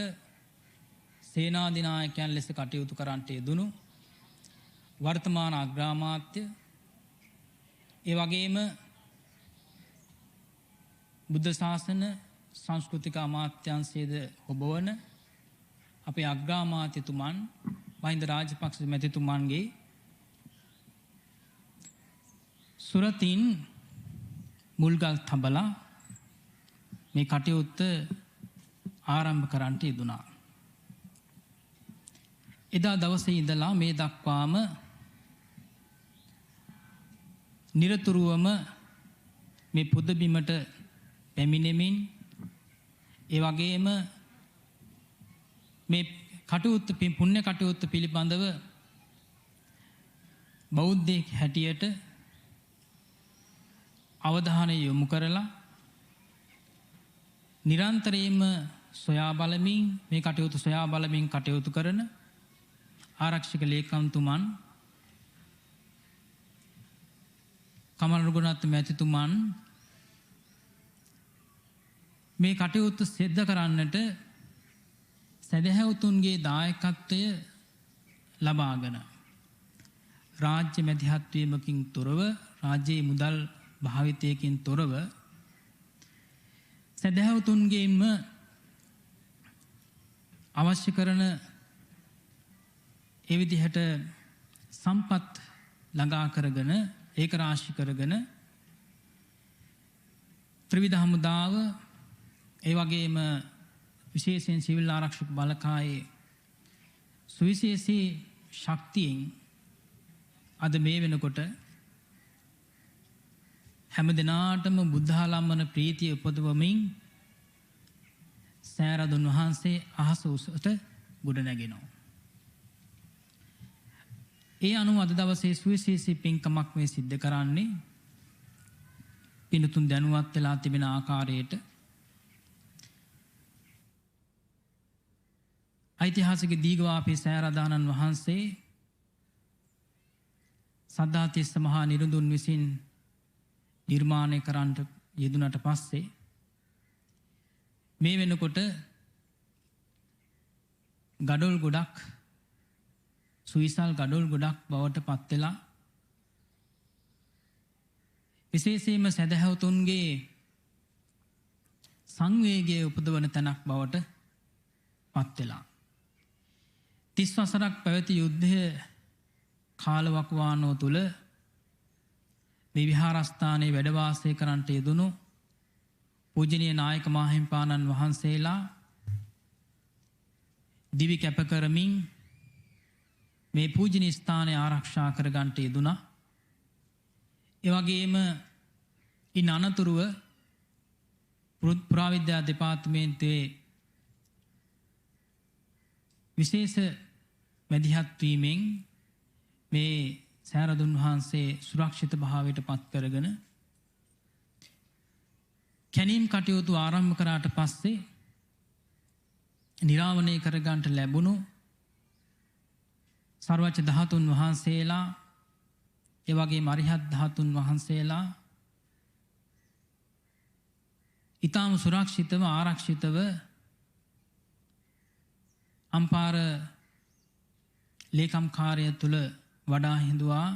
සේනාධිනායකයන් ලෙස කටයුතු කරන්නට යෙදුණු වර්තමාන අග්‍රාමාත්‍ය ඒ වගේම බුද්ධ ශාසන සංස්කෘතික අමාත්‍යාංශයේද ඔබවන අපේ අග්‍රාමාත්‍යතුමන් මහින්ද රාජපක්ෂ මැතිතුමන්ගේ සුරතින් මුල්ගල් තබලා මේ කටයුත්ත ආරම්භ කරන්නට යෙදුණා. එදා දවසේ ඉඳලා මේ දක්වාම නිරතුරුවම මේ පුද බිමට පැමිණෙමින් ඒ වගේම මේ කටයුත්ත පුණ්‍ය කටයුත්ත පිළිබඳව බෞද්ධයෙක් හැටියට අවධානය යොමු කරලා නිරන්තරයෙන්ම සොයා බලමින් මේ කටයුතු සොයා බලමින් කටයුතු කරන ආරක්ෂක ලේකම්තුමන් කමල් රුගුණත් මැතිතුමන් මේ කටයුත්ත සිද්ධ කරන්නට සදහැවතුන්ගේ දායකත්වය ලබාගෙන රාජ්‍ය මැදිහත්වීමකින් තොරව රාජ්‍යයේ මුදල් භාවිතයකින් තොරව සදහැවතුන්ගේම අවශ්‍ය කරන එවිදිහට සම්පත් ළඟා කරගෙන ඒක රාශි කරගෙන ත්‍රිවිධ හමුදාව ඒ වගේම විශේෂයෙන් සිවිල් ආරක්ෂක බලකායේ සුවිශේෂී ශක්තියෙන් අද මේ වෙනකොට හැම දිනාටම බුද්ධාලම්බන ප්‍රීතිය උපදවමින් සෑරදුන් වහන්සේ අහස උසට ගොඩ නැගෙනවා. ඒ අනුව අද දවසේ සුවිශේෂී පින්කමක් මේ සිද්ධ කරන්නේ පින්තුන් දැනුවත් වෙලා තිබෙන ආකාරයට ඓතිහාසික දීඝවාපී සෑරදානන් වහන්සේ සද්ධාතිස්ස මහා නිරුඳුන් විසින් නිර්මාණය කරන්නට යෙදුනට පස්සේ මේ වෙනකොට ගඩොල් ගොඩක් සුවිසල් ගඩොල් ගොඩක් බවට පත් වෙලා විශේෂයෙන්ම සදහැවතුන්ගේ සංවේගය උපදවන තැනක් බවට පත් වෙලා 30 වසරක් පැවති යුද්ධය කාලවකවානුව තුල මේ විහාරස්ථානයේ වැඩ වාසය කරන්නට යෙදුණු පූජනීය නායක මාහිම්පාණන් වහන්සේලා දිවි කැප කරමින් මේ පූජනීය ස්ථානය ආරක්ෂා කර ගන්නට යෙදුණා. ඒ වගේම ඉන් අනතුරුව පුරාවිද්‍යා දෙපාර්තමේන්තුවේ විශේෂ මැදිහත් වීමෙන් මේ සෑරදුන් වහන්සේ සුරක්ෂිත භාවයට පත් කරගෙන කැනීම් කටයුතු ආරම්භ කරාට පස්සේ නිරාවණය කරගන්නට ලැබුණු සර්වජ්‍ය ධාතුන් වහන්සේලා එවගේ මරිහත් ධාතුන් වහන්සේලා ඊටාම සුරක්ෂිතව ආරක්ෂිතව අම්පාර ලේකම් කාර්ය තුල වඩා හිඳුවා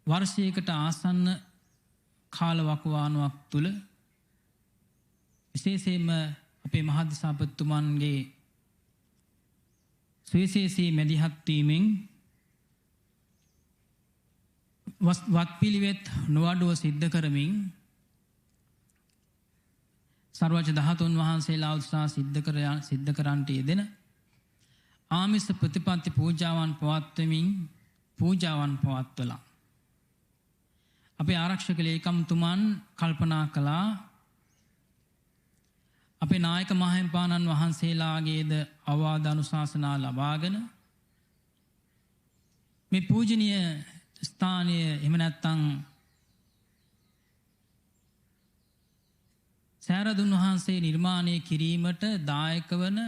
වර්ෂයකට ආසන්න කාල වකවානුවක් තුල විශේෂයෙන්ම අපේ මහදිසාපතිතුමන්ගේ සුවිශේෂී මැදිහත් වීමෙන් වත්පිළිවෙත් නොඅඩුව සිද්ධ කරමින් සර්වජ්‍ය ධාතුන් වහන්සේලා උත්සාහ සිද්ධ කරන්නට යෙදෙන ආමිස ප්‍රතිපත්ති පූජාවන් පවත්වමින් පූජාවන් පවත්වලා අපේ ආරක්ෂක ලේකම්තුමන් කල්පනා කළා අපේ නායක මාහිම්පාණන් වහන්සේලාගේද අවවාද අනුශාසනා ලබාගෙන මේ පූජනීය ස්ථානය එහෙම නැත්නම් සෑරදුන් වහන්සේ නිර්මාණය කිරීමට දායක වන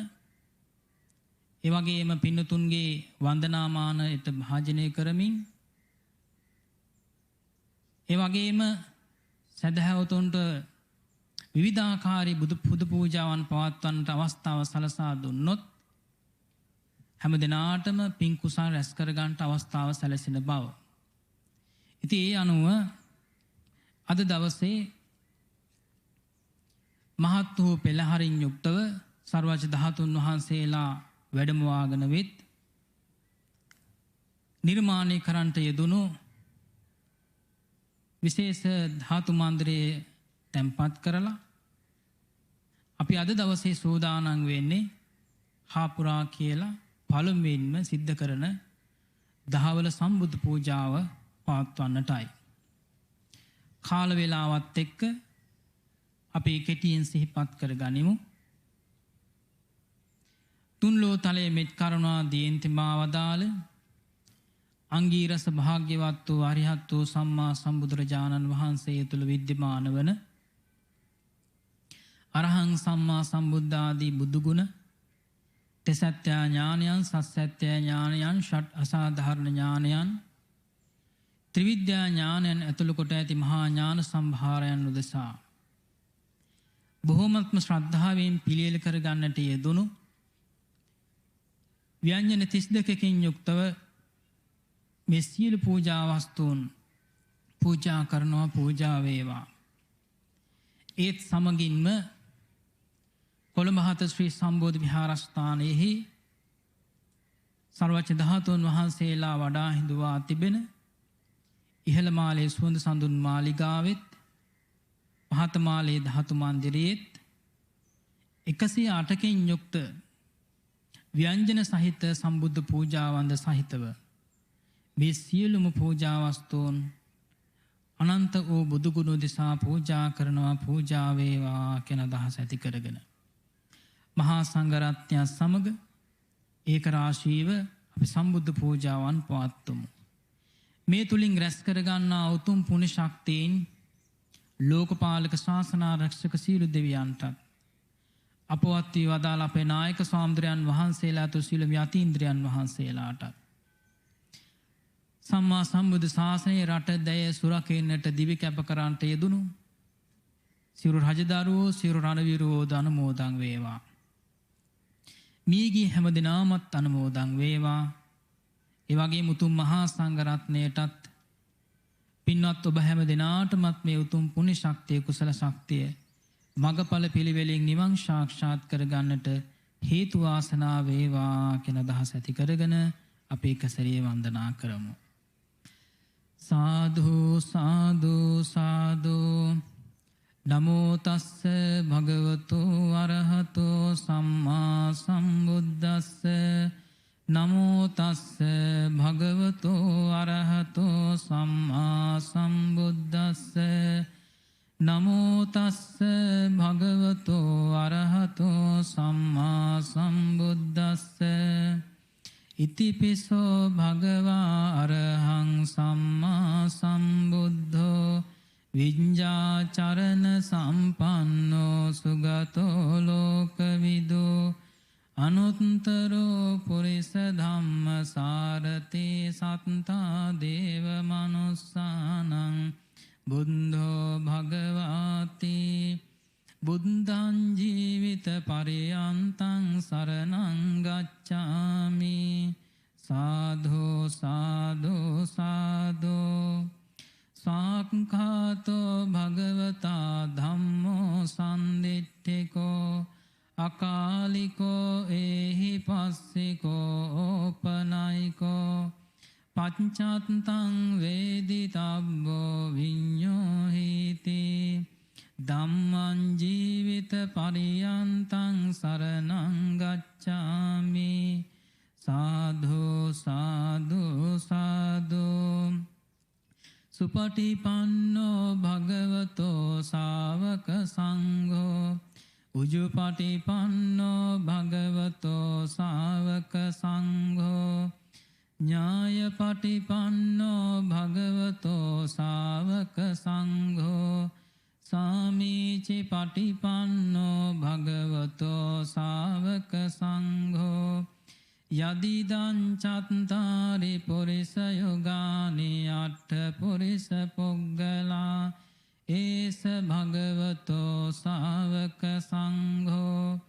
එවැගේම පින්නතුන්ගේ වන්දනාමානයට භාජනය කරමින් එවැගේම සදහැවතුන්ට විවිධාකාරී බුදු පූජාවන් පවත්වන්නට අවස්ථාව සලසා දුන්නොත් හැම දිනාටම පින් කුසල් රැස් කර ගන්නට අවස්ථාව සැලසෙන බව. ඉතින් ඒ අනුව අද දවසේ මහත් වූ පෙළහරින් යුක්තව සර්වජ්‍ය ධාතුන් වහන්සේලා වැඩමවාගෙන වෙත් නිර්මාණය කරන්නට යෙදුණු විශේෂ ධාතු මන්දිරයේ තැන්පත් කරලා අපි අද දවසේ සූදානම් වෙන්නේ හාපුරා කියලා පළමුවෙන්ම සිද්ධ කරන දහවල සම්බුද්ධ පූජාව පවත්වන්නටයි. කාල වේලාවත් එක්ක අපි කෙටියෙන් සිහිපත් කර ගනිමු. තුන්ලෝ තලයේ මෙත් කරුණා දීන්ති මාවදාල අංගීරස භාග්‍යවත් වූ අරිහත් වූ සම්මා සම්බුදුරජාණන් වහන්සේ තුළ විද්‍යමාන වන අරහං සම්මා සම්බුද්ධාදී බුදුගුණ තෙසත්ත්‍යා ඥානයන් සස්සත්ත්‍යා ඥානයන් ෂට් අසාධාරණ ඥානයන් ත්‍රිවිද්‍යා ඥානයන් ඇතුළු කොට ඇති මහා ඥාන සම්භාරයන් උදෙසා බොහෝමත්ම ශ්‍රද්ධාවෙන් පිළියෙල කර ගන්නට යෙදුණු ව්‍යංජන 32කින් යුක්තව මේ සියලු පූජා වස්තුන් පූජා කරනවා පූජා වේවා. ඒත් සමගින්ම කොළඹ හත ශ්‍රී සම්බෝධි විහාරස්ථානයේහි සර්වජ්‍ය ධාතුන් වහන්සේලා වඩා හිඳුවා තිබෙන ඉහළ මාලයේ සුවඳ සඳුන් මාලිගාවෙත් මහත මාලයේ ධාතු මන්දිරයේත් 108කින් යුක්ත ව්‍යංජන සහිත සම්බුද්ධ පූජාවන්ද සහිතව මේ සියලුම පූජා වස්තුන් අනන්ත වූ බුදු ගුණ දිසා පූජා කරනවා පූජා වේවා කියන අදහස ඇති කරගෙන මහා සංඝරත්නය සමග ඒක රාශීව අපි සම්බුද්ධ පූජාවන් පවත්වමු. මේ තුලින් රැස් කර ගන්නා උතුම් පුණ්‍ය ශක්තියින් ලෝකපාලක ශාසනාරක්ෂක සීල දෙවියන්ටත් අපවත් වී වදාළ අපේ නායක ස්වාමීන් වහන්සේලා තු සීල යතීන්ද්‍රයන් වහන්සේලාටත් සම්මා සම්බුදු ශාසනයේ රට දැය සුරකින්නට දිවි කැප කරන්නට යෙදුණු සියලු රජදරුවෝ සියලු රණවිරුවෝ අනුමෝදන් වේවා. මියගිය හැම දිනමත් අනුමෝදන් වේවා. ඒ වගේම උතුම් මහා සංඝරත්නයටත් පින්වත් ඔබ හැම දිනාටමත් මේ උතුම් පුණ්‍ය ශක්තිය කුසල ශක්තිය මගඵල පිළිවෙලින් නිවන් සාක්ෂාත් කර ගන්නට හේතු වාසනා වේවා කියන අදහස ඇති කරගෙන අපි එකසරිය වන්දනා කරමු. සාදු සාදු සාදු නමෝ තස්ස භගවතු අරහතෝ සම්මා සම්බුද්දස්ස නමෝ තස්ස භගවතු අරහතෝ සම්මා සම්බුද්දස්ස නමෝ තස්ස භගවතු අරහතෝ සම්මා සම්බුද්දස්ස ඉතිපිසෝ භගවා අරහං සම්මා සම්බුද්ධෝ විඤ්ඤාචරණ සම්පන්නෝ සුගතෝ ලෝකවිදෝ අනුත්තරෝ පුරිස ධම්ම සාරතේ සත්තා දේව මනුස්සානං බුද්ධෝ භගවාති බුද්ධං ජීවිත පරියන්තං සරණං ගච්ඡාමි සාධෝ සාධෝ සාධෝ සාක්ඛාතෝ භගවතා ධම්මෝ සම්දිට්ඨිකෝ අකාලිකෝ ඒහි පස්සිකෝ ඕපනයිකෝ පච්චත්තං වේදිතබ්බෝ විඤ්ඤෝහිති ධම්මං ජීවිත පරියන්තං සරණං ගච්ඡාමි සාධෝ සාධෝ සාධෝ සුපටිපන්නෝ භගවතෝ ශාවක සංඝෝ උජුපටිපන්නෝ භගවතෝ ශාවක සංඝෝ ඥායපටිපන්නෝ භගවතෝ ශාවක සංඝෝ සාමීචි පටිපන්නෝ භගවතෝ ශාවක සංඝෝ යදිදං චත්තාරි පුරිස යුගානි අට්ඨ පුරිස පුග්ගලා ඒස භගවතෝ ශාවක සංඝෝ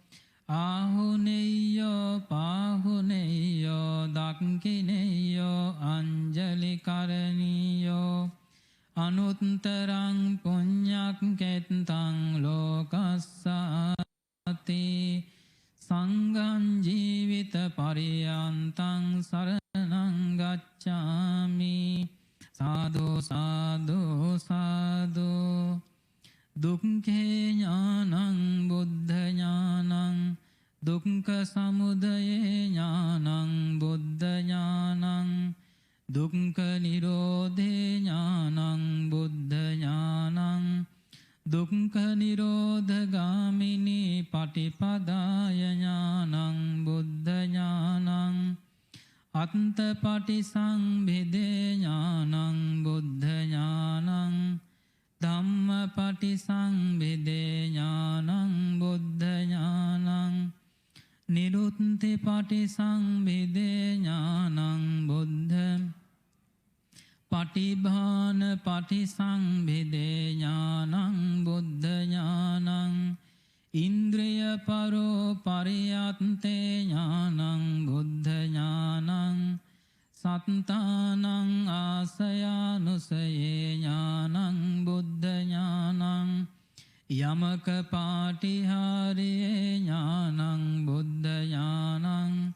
ආහුනේයෝ පාහුනේයෝ දක්ඛිනේයෝ අංජලි කරණීයෝ අනුත්තරං පුඤ්ඤක් කෙත්තං ලෝකස්සාති සංඝං ජීවිත පරියන්තං සරණං ගච්ඡාමි සාධෝ සාධෝ සාධෝ දුක්ඛේ ඥානං බුද්ධ ඥානං දුක්ඛ සමුදය ඥානං බුද්ධ ඥානං දුක්ඛ නිරෝධේ ඥානං බුද්ධ ඥානං දුක්ඛ නිරෝධ ගාමිනී පටිපදාය ඥානං බුද්ධ ඥානං අත්තපටි සංභිදේ ඥානං බුද්ධ ඥානං ධම්මපටි සංභිදේ ඥානං බුද්ධ ඥානං නිරුත්ති පටි සංභිදේ ඥානං බුද්ධ පටිභාන පටි සංභිදේ ඥානං බුද්ධ ඥානං ඉන්ද්‍රිය පරෝ පරියත්තේ ඥානං බුද්ධ ඥානං සත්තානං ආසයානුසයේ ඥානං බුද්ධ ඥානං යමක පාටිහාරයේ ඥානං බුද්ධ ඥානං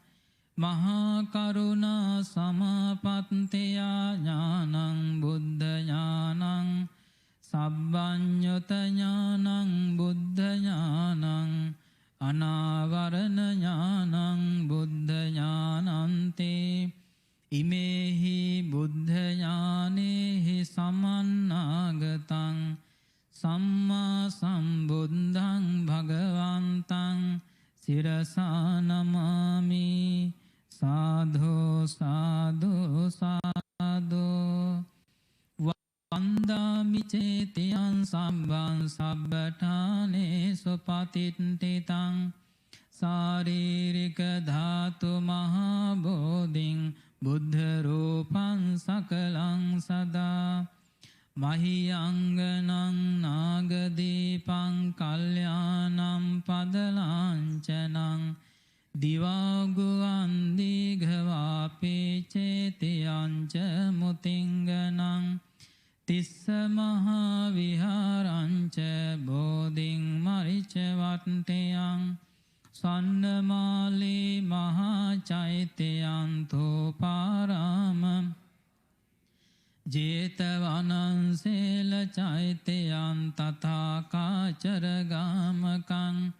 මහා කරුණා සමාපත්තයා ඥානං බුද්ධ ඥානං සබ්බඤ්ඤත ඥානං බුද්ධ ඥානං අනාවරණ ඥානං බුද්ධ ඥානන්තේ ඉමේහි බුද්ධ ඥානේහි සමන්නාගතං සම්මා සම්බුද්ධං භගවන්තං සිරසා නමාමි සාධෝ සාධෝ සාධෝ වන්දාමි චේතියං සම්බං සබ්බඨානේ සුපතිට්ඨිතං ශාරීරික ධාතු මහා බෝධින් බුද්ධ රූපං සකලං සදා මහියංගනං නාගදීපං කල්යාණං පදලාංචනං දිවාගුවන් දීඝවාපේ චේතියංච මුතිංගනං තිස්ස මහා විහාරංච බෝධින් මරිච වට්ටයං සන්නමාලේ මහා චෛත්‍යයන් තෝපාරාම ජේතවනං සේල චෛත්‍යයන් තථා කාචරගාමකං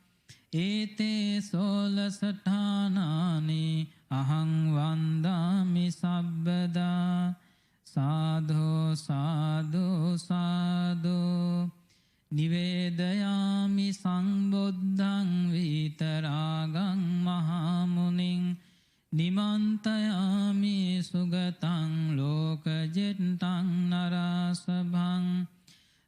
ඒතේ සෝලසඨානානි අහං වන්දාමි සබ්බදා සාධෝ සාධෝ සාධෝ නිවේදයාමි සංබුද්ධං විතරාගං මහාමුනින් නිමන්තය ජෙට්ටං නරාසභං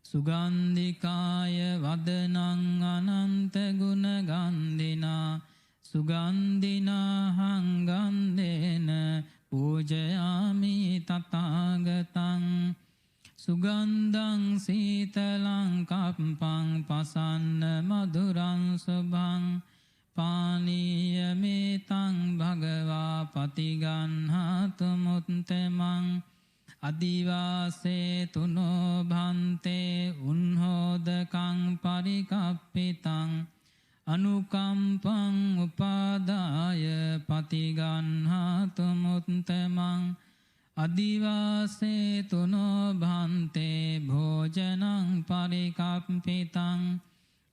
සුගන්ධිකාය වදනං අනන්ත ගුණ ගන්ධිනා සුගන්ධිනා හංගන්ධේන පූජයාමි තථාගතං සුගන්ධං සීතලං කප්පං පසන්න මధుරං සුභං පානීයමේතං භගවා පතිගන්හතු මුත්තමං අදිවාසේ තුනෝ භන්තේ උන්හෝදකං පරිකප්පිතං අනුකම්පං උපාදාය පතිගන්හතු මුත්තමං අදිවාසේ තුනෝ භන්තේ භෝජනං පරිකප්පිතං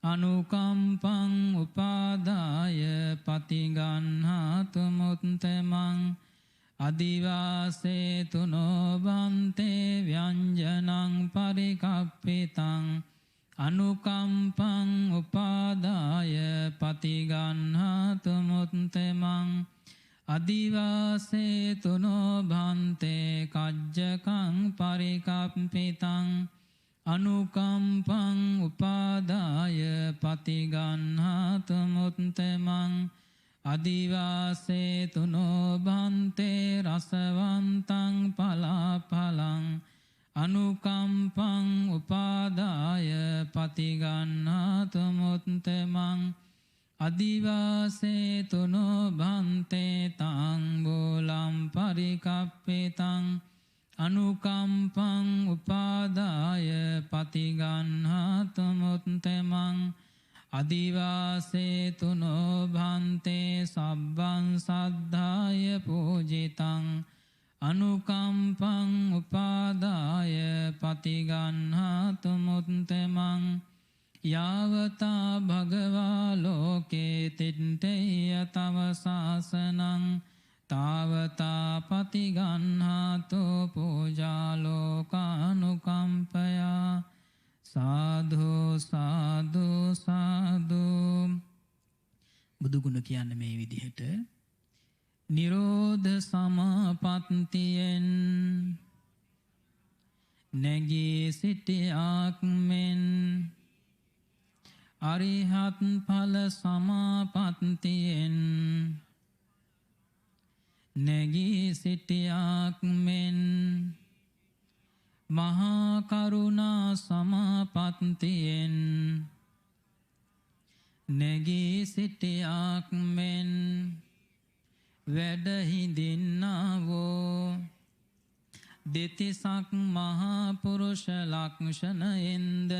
අනුකම්පං උපාදාය පතිගන්හතු මුත්තමං අදිවාසේ තුනෝ භන්තේ ව්‍යංජනං පරිකප්පිතං අනුකම්පං උපාදාය පතිගන්හතු මුත්තමං අදිවාසේ තුනෝ භන්තේ කජ්ජකං පරිකප්පිතං අනුකම්පං උපාදාය පතිගන්හතු මුත්තමං අදිවාසේ තුනෝ භන්තේ රසවන්තං පලාඵලං අනුකම්පං උපාදාය පතිගන්හතු මුත්තමං අදිවාසේ තුනෝ භන්තේ තං බෝලං පරිකප්පිතං අනුකම්පං උපාදාය පතිගන්හතු මුත්තමං අදිවාසේ තුනෝ භන්තේ සබ්බං සද්ධාය පූජිතං අනුකම්පං උපාදාය පතිගන්හතු මුත්තමං යාවතා භගවා ලෝකේ තිට්ඨේය තව සාසනං තාවතා පතිගන්හතු පූජාලෝකානුකම්පයා සාධු සාධු සාධු. බුදුගුණ කියන්න මේ විදිහට නිරෝධ සමාපත්තියෙන් නැගී සිටියාක් මෙන් අරිහත් ඵල සමාපත්තියෙන් නැගී සිටියාක් මෙන් මහා කරුණා සමාපත්තියෙන් නැගී සිටියාක් මෙන් වැඩහිඳින්නාවෝ දෙතිසක් මහා පුරුෂ ලක්ෂණයෙන්ද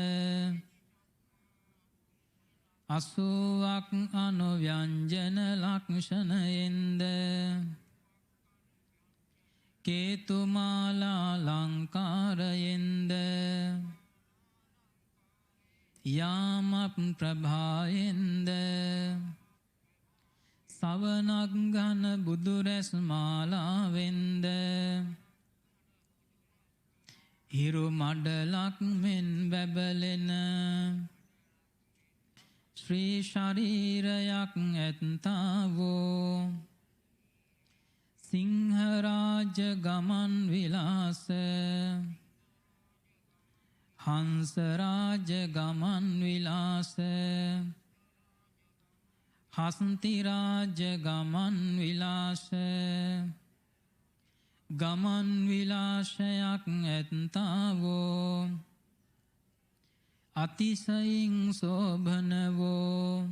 80ක් අනුව්‍යංජන ලක්ෂණයෙන්ද කේතුමාලා ලංකාරයෙන්ද යාමක් ප්‍රභායෙන්ද සවනක් ඝන බුදුරැස් මාලාවෙන්ද හිරු මඩලක් මෙන් බැබලෙන ශ්‍රී ශරීරයක් ඇත්තාවෝ සිංහරාජ ගමන් විලාස හංසරාජ ගමන් විලාස හස්තිරාජ ගමන් විලාස ගමන් විලාශයක් ඇත්තාවෝ අතිසයින් සෝභනවෝ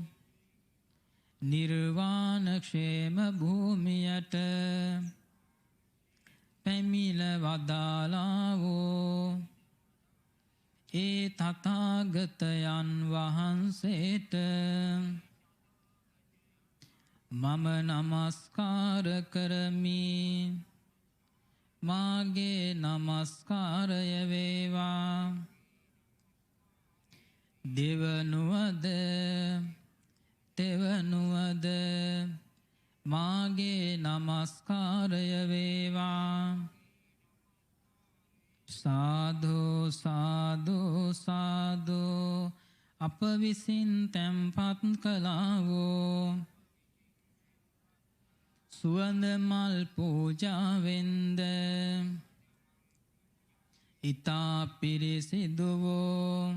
නිර්වාණ ක්ෂේම භූමියට පැමිල වදාලාවෝ ඒ තථාගතයන් වහන්සේට මම නමස්කාර කරමි මාගේ නමස්කාරය වේවා දෙවනුවද තෙවනුවද මාගේ නමස්කාරය වේවා සාදු සාදු සාදු අප විසින් තැන්පත් කළාවෝ සුවඳ මල් පූජාවෙන්ද ඉතා පිරිසිදුවෝ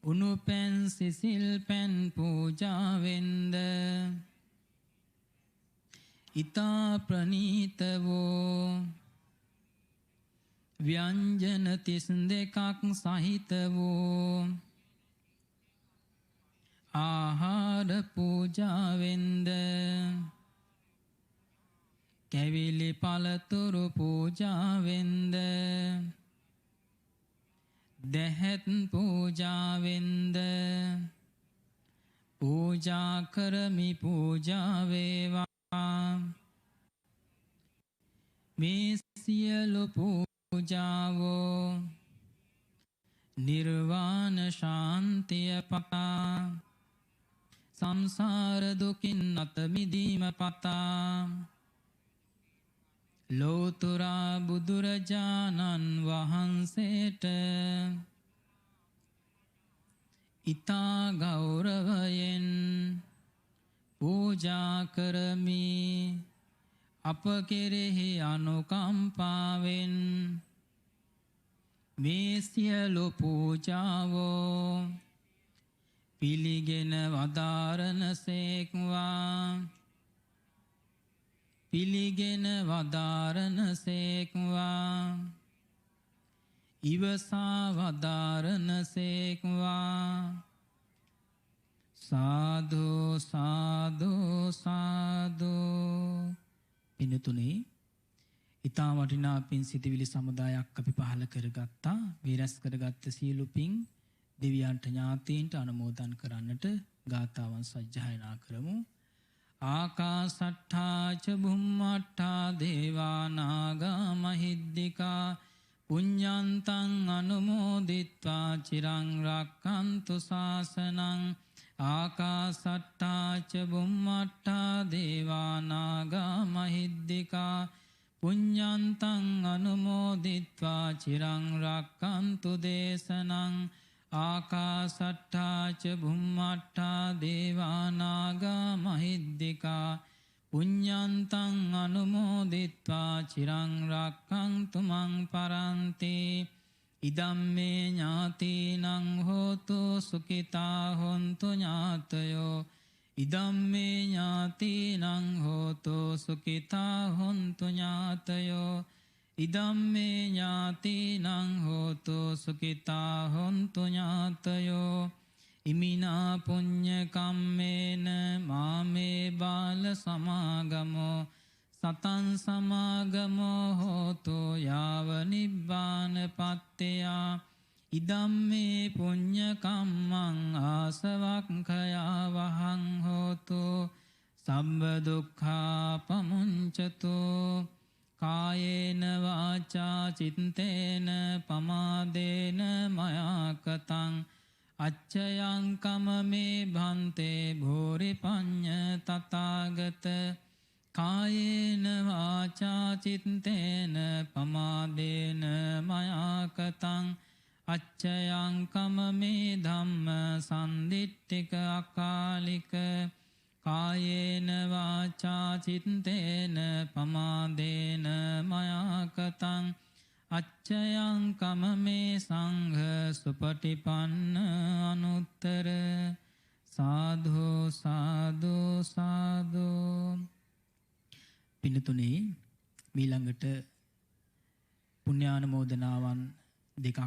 උණු පැන් සිසිල් පැන් පූජාවෙන්ද ඉතා ප්‍රනීතවෝ ව්‍යංජන 32ක් සහිතවෝ ආහාර පූජාවෙන්ද කැවිලි පළතුරු පූජාවෙන්ද දැහැත් පූජාවෙන්ද පූජා කරමි පූජාවේවා මේ සියලු පූජාවෝ නිර්වාණ ශාන්තිය පතා සංසාර දුකින් අත මිදීම පතා ලෝතුරා බුදුරජාණන් වහන්සේට ඉතා ගෞරවයෙන් පූජා කරමි අප කෙරෙහි අනුකම්පාවෙන් මේ සියලු පූජාවෝ පිළිගෙන වදාරනසේක්වා පිළිගෙන වදාරනසේක්වා ඉවසා වදාරනසේක්වා සාදු සාදු සාදු. පිනතුනේ ඊතා වටිනා පින් සිටිවිලි සමුදායක් අපි පහල කරගත්තා. මේ රැස් කරගත්ත සියලු පින් දෙවියන්ට ඥාතීන්ට අනුමෝදන් කරන්නට ගාථාවන් සජ්ජායනා කරමු. ආකාසට්ඨා ච බුම්මට්ඨා දේවා නාග මහිද්దికා පුඤ්ඤන්තං අනුමෝදිත්වා චිරං රක්ඛන්තු ශාසනං. ආකාසට්ඨා ච බුම්මට්ඨා දේවා නාග මහිද්దికා පුඤ්ඤන්තං අනුමෝදිත්වා චිරං රක්ඛන්තු දේශනං. ආකාසට්ඨා ච බුම්මට්ඨා දේවා නාග මහිද්దికා පුඤ්ඤන්තං අනුමෝදිත්වා චිරං රක්ඛන්තු මං පරන්ති. ඉදම්මේ ඥාතීනං හෝතු සුඛිතා හොන්තු ඥාතයෝ. ඉදම්මේ ඥාතීනං හෝතු සුඛිතා හොන්තු ඥාතයෝ. ඉදම්මේ ඥාතීනං හෝතු සුඛිතා හොන්තු ඥාතයෝ. ඉමිනා පුඤ්ඤ කම්මේන මාමේ බාල සමාගමෝ සතං සමාගමෝ හෝතු යාව නිබ්බාන පත්තයා. ඉදම්මේ පුඤ්ඤ කම්මං ආසවක්ඛයා වහං හෝතු සම්බ දුක්ඛා පමුංචතු. කායේන වාචා චිත්තේන පමාදේන මයා කතං අච්චයං කමමේ භන්තේ භූරි පඤ්ඤ තථාගත. කායේන වාචා චිත්තේන පමාදේන මයා කතං අච්චයං කමමේ ධම්ම සම්දිට්ඨික අකාලික. කායේන වාචා චිත්තේන පමාදේන මයා කතං අච්චයං කමමේ සංඝ සුපටිපන්න අනුත්තර. සාධු සාධු සාධු. පිනතුනේ මීළඟට පුණ්‍යානුමෝදනාවන් දෙකක්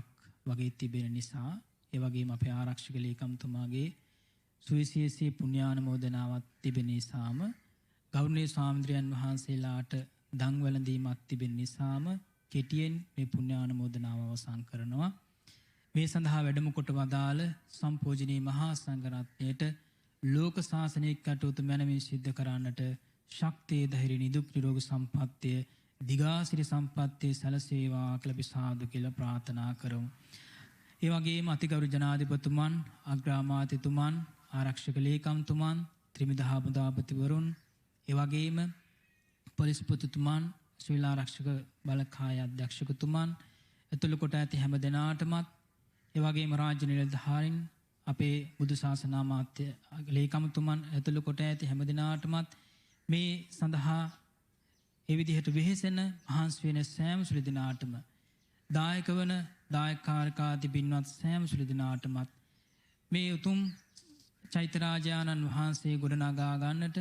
වගේ තිබෙන නිසා ඒ වගේම අපේ ආරක්ෂක ලේකම්තුමාගේ සුවිශේෂී පුණ්‍යානුමෝදනාවක් තිබෙන නිසාම ගෞරවනීය ස්වාමීන් වහන්සේලාට දන් වැළඳීමක් තිබෙන නිසාම කෙටියෙන් මේ පුණ්‍යානුමෝදනාව අවසන් කරනවා. මේ සඳහා වැඩම කොට වදාළ සම්පූජනීය මහා සංඝරත්නයට ලෝක ශාසනික කටයුතු මැනවින් සිද්ධ කරන්නට ශක්තිය ධෛර්ය නිදුක් නිරෝග සම්පන්නිය දිගාසිරි සම්පන්නිය සැලසේවා කියලා අපි සාදු කියලා ප්‍රාර්ථනා කරමු. ඒ වගේම අතිගෞරව ජනාධිපතිතුමන්, අග්‍රාමාත්‍යතුමන්, ආරක්ෂක ලේකම්තුමන්, ත්‍රිමිද හමුදාපතිවරුන්, ඒ වගේම පොලිස්පතිතුමන්, ශ්‍රී ආරක්ෂක බලකාය අධ්‍යක්ෂකතුමන්, ඇතුළු කොට ඇති හැම දෙනාටමත්, ඒ වගේම රාජ්‍ය නිලධාරීන්, අපේ බුදු ශාසන අමාත්‍ය ලේකම්තුමන් ඇතුළු කොට ඇති හැම දෙනාටමත් මේ සඳහා ඒ විදිහට වෙහෙසෙන මහන්සි වෙන සෑම සුළු දිනාටම දායක වන දායකාරකාදී පින්වත් සෑම සුළු දිනාටමත් මේ උතුම් චෛත්‍යරාජාණන් වහන්සේ ගොඩනගා ගන්නට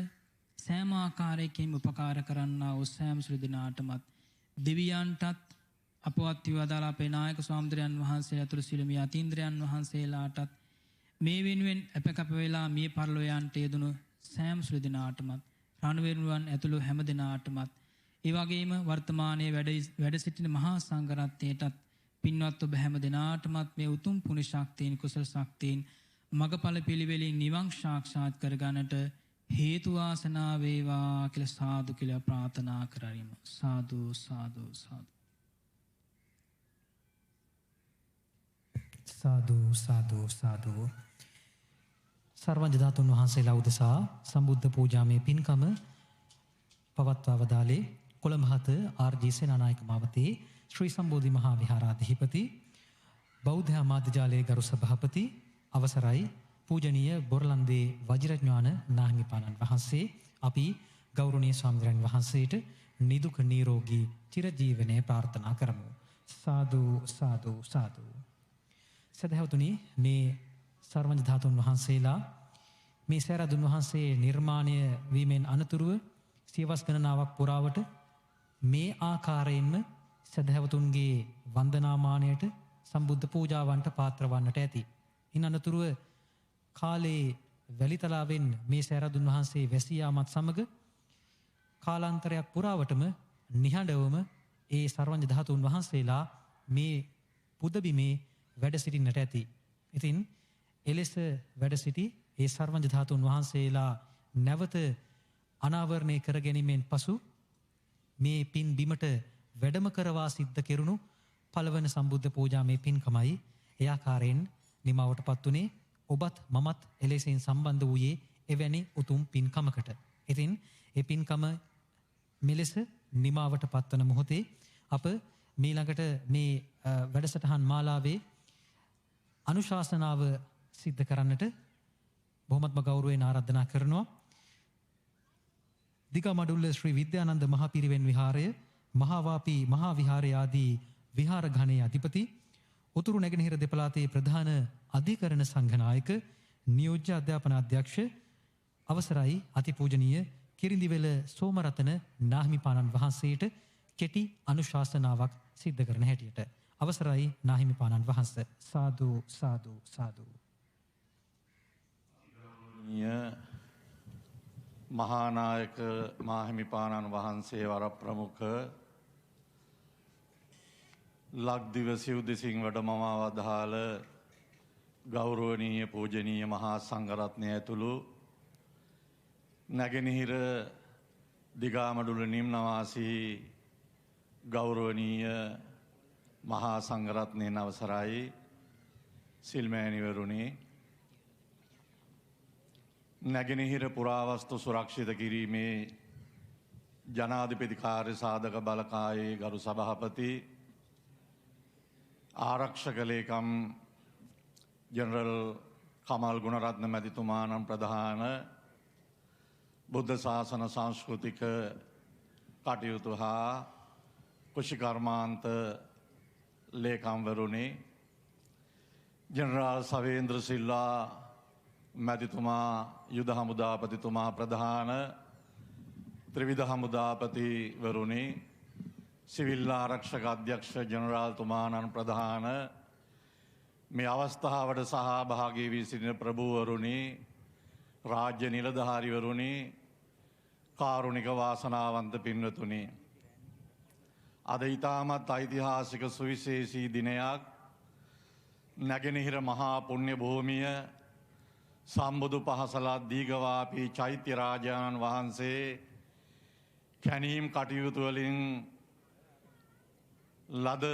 සෑම ආකාරයකින් උපකාර කරන්නා වූ සෑම සුළු දිනාටමත් දෙවියන්ටත් අපවත් වූ අපේ නායක ස්වාමීන් වහන්සේ ඇතුළු සියලුම යතීන්ද්‍රයන් වහන්සේලාටත් මේ වෙනුවෙන් අපකප වෙලා මිය පරලෝ යන්ට යෙදුණු සෑම සුළු දිනාටමත් රණවිරුවන් ඇතුළු හැම දිනාටමත් ඒ වගේම වර්තමානයේ වැඩ සිටින මහා සංඝරත්නයටත් පින්වත් ඔබ හැම දිනාටමත් මේ උතුම් පුණ්‍ය ශක්තියින් කුසල ශක්තියින් මගඵල පිළිවෙලින් නිවන් සාක්ෂාත් කර ගන්නට හේතු වාසනා වේවා කියලා සාදු කියලා ප්‍රාර්ථනා කරමු. සාදු සාදු සාදු. සාදු සාදු සාදු. සර්වඥ ධාතුන් වහන්සේලා උදෙසා සම්බුද්ධ පූජාමේ පින්කම පවත්වා වදාලේ කොළඹ හත ආර්.ජී. සේනානායක මාවතේ ශ්‍රී සම්බෝධි මහා විහාරාධිපති බෞද්ධ ආමාත්‍යාලයේ ගරු සභාපති අවසරයි පූජනීය බොරලන්දේ වජිරඥාන නාහිමිපාණන් වහන්සේ අපි ගෞරවනීය ස්වාමීන් වහන්සේට නිදුක නිරෝගී චිරජීවනයේ ප්‍රාර්ථනා කරමු. සාදු සාදු සාදු. සදහවතුනි මේ සර්වඥ ධාතුන් වහන්සේලා මේ සෑරදුන් වහන්සේ නිර්මාණය වීමෙන් අනතුරුව සියවස් ගණනාවක් පුරාවට මේ ආකාරයෙන්ම සදහවතුන්ගේ වන්දනාමානයට සම්බුද්ධ පූජාවන්ට පාත්‍ර වන්නට ඇති. ඉන් අනතුරුව කාලේ වැලිතලාවෙන් මේ සෑරදුන් වහන්සේ වැසී යාමත් සමග කාලාන්තරයක් පුරාවටම නිහඬවම ඒ සර්වඥ ධාතුන් වහන්සේලා මේ පුදබිමේ වැඩ සිටින්නට ඇති. ඉතින් එලෙස වැඩ සිටි ඒ සර්වඥ ධාතුන් වහන්සේලා නැවත අනාවරණය කර ගැනීමෙන් පසු මේ පින් බිමට වැඩම කරවා සිද්ධ කෙරුණු පළවන සම්බුද්ධ පූජාමේ පින්කමයි ඒ ආකාරයෙන් නිමවට පත්ුනේ. ඔබත් මමත් එලෙසින් සම්බන්ධ වූයේ එවැනි උතුම් පින්කමකට. ඉතින් ඒ පින්කම මෙලෙස නිමාවට පත්වන මොහොතේ අප මීළඟට මේ වැඩසටහන් මාලාවේ අනුශාසනාව සිද්ධ කරන්නට බොහොමත්ම ගෞරවයෙන් ආරාධනා කරනවා. දිගමඩුල්ල ශ්‍රී විද්‍යානන්ද මහපිරිවෙන් විහාරය, මහාවාපී මහා විහාරය ආදී විහාර ඝණයේ අධිපති, උතුරු නැගෙනහිර දෙපළාතේ ප්‍රධාන අධිකරණ සංඝනායක නියෝජ්‍ය අධ්‍යාපන අධ්‍යක්ෂ අවසරයි අතිපූජනීය කිරිඳිවෙල සෝමරතන නාහිමිපාණන් වහන්සේට කෙටි අනුශාසනාවක් සිද්ධ කරන හැටියට අවසරයි නාහිමිපාණන් වහන්සේ. සාදු සාදු සාදු. මහානායක මාහිමිපාණන් වහන්සේ වරප්‍රමුඛ ලක්දිව සිව්දෙසින් වැඩමවා වදාළ ගෞරවනීය පූජනීය මහා සංඝරත්නය ඇතුළු නැගෙනහිර දිගාමඩුල නිම්නවාසී ගෞරවනීය මහා සංඝරත්නයන් අවසරයි සිල්මෑණිවරුනි, නැගෙනහිර පුරාවස්තු සුරක්ෂිත කිරීමේ ජනාධිපති කාර්ය සාධක බලකායේ ගරු සභාපති ආරක්ෂක ලේකම් ජනරල් කමල් ගුණරත්න මැතිතුමාණන් ප්‍රධාන බුද්ධ ශාසන සංස්කෘතික කටයුතු හා කුෂිකර්මාන්ත ලේකම්වරුනි, ජනරාල් සවේන්ද්‍ර සිල්වා මැතිතුමා, යුද හමුදාපතිතුමා ප්‍රධාන ත්‍රිවිධ හමුදාපතිවරුනි, සිවිල් ආරක්ෂක අධ්‍යක්ෂ ජනරාල්තුමාණන් ප්‍රධාන මේ අවස්ථාවට සහභාගී වී සිටින ප්‍රභූවරුනි, රාජ්‍ය නිලධාරිවරුනි, කාරුණික වාසනාවන්ත පින්වතුනි, අද ඉතාමත් ඓතිහාසික සුවිශේෂී දිනයක්. නැගෙනහිර මහා පුණ්‍ය භූමිය සම්බුදු පහසලත් දීඝවාපී චෛත්‍ය රාජාණන් වහන්සේ කැණීම් කටයුතු වලින් ලද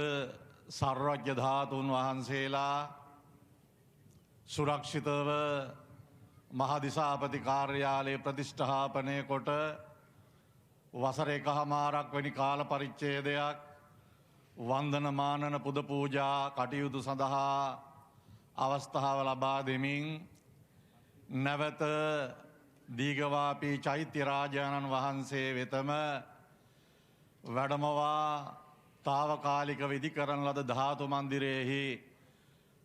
සර්වඥ ධාතුන් වහන්සේලා සුරක්ෂිතව මහදිසාපති කාර්යාලයේ ප්‍රතිෂ්ඨාපනය කොට වසර 1.5ක් වැනි කාල පරිච්ඡේදයක් වන්දනමානන පුද පූජා කටයුතු සඳහා අවස්ථාව ලබා දෙමින් නැවත දීඝවාපී චෛත්‍ය රාජාණන් වහන්සේ වෙතම වැඩමවා තාවකාලික විදි කරන ලද ධාතු මන්දිරයෙහි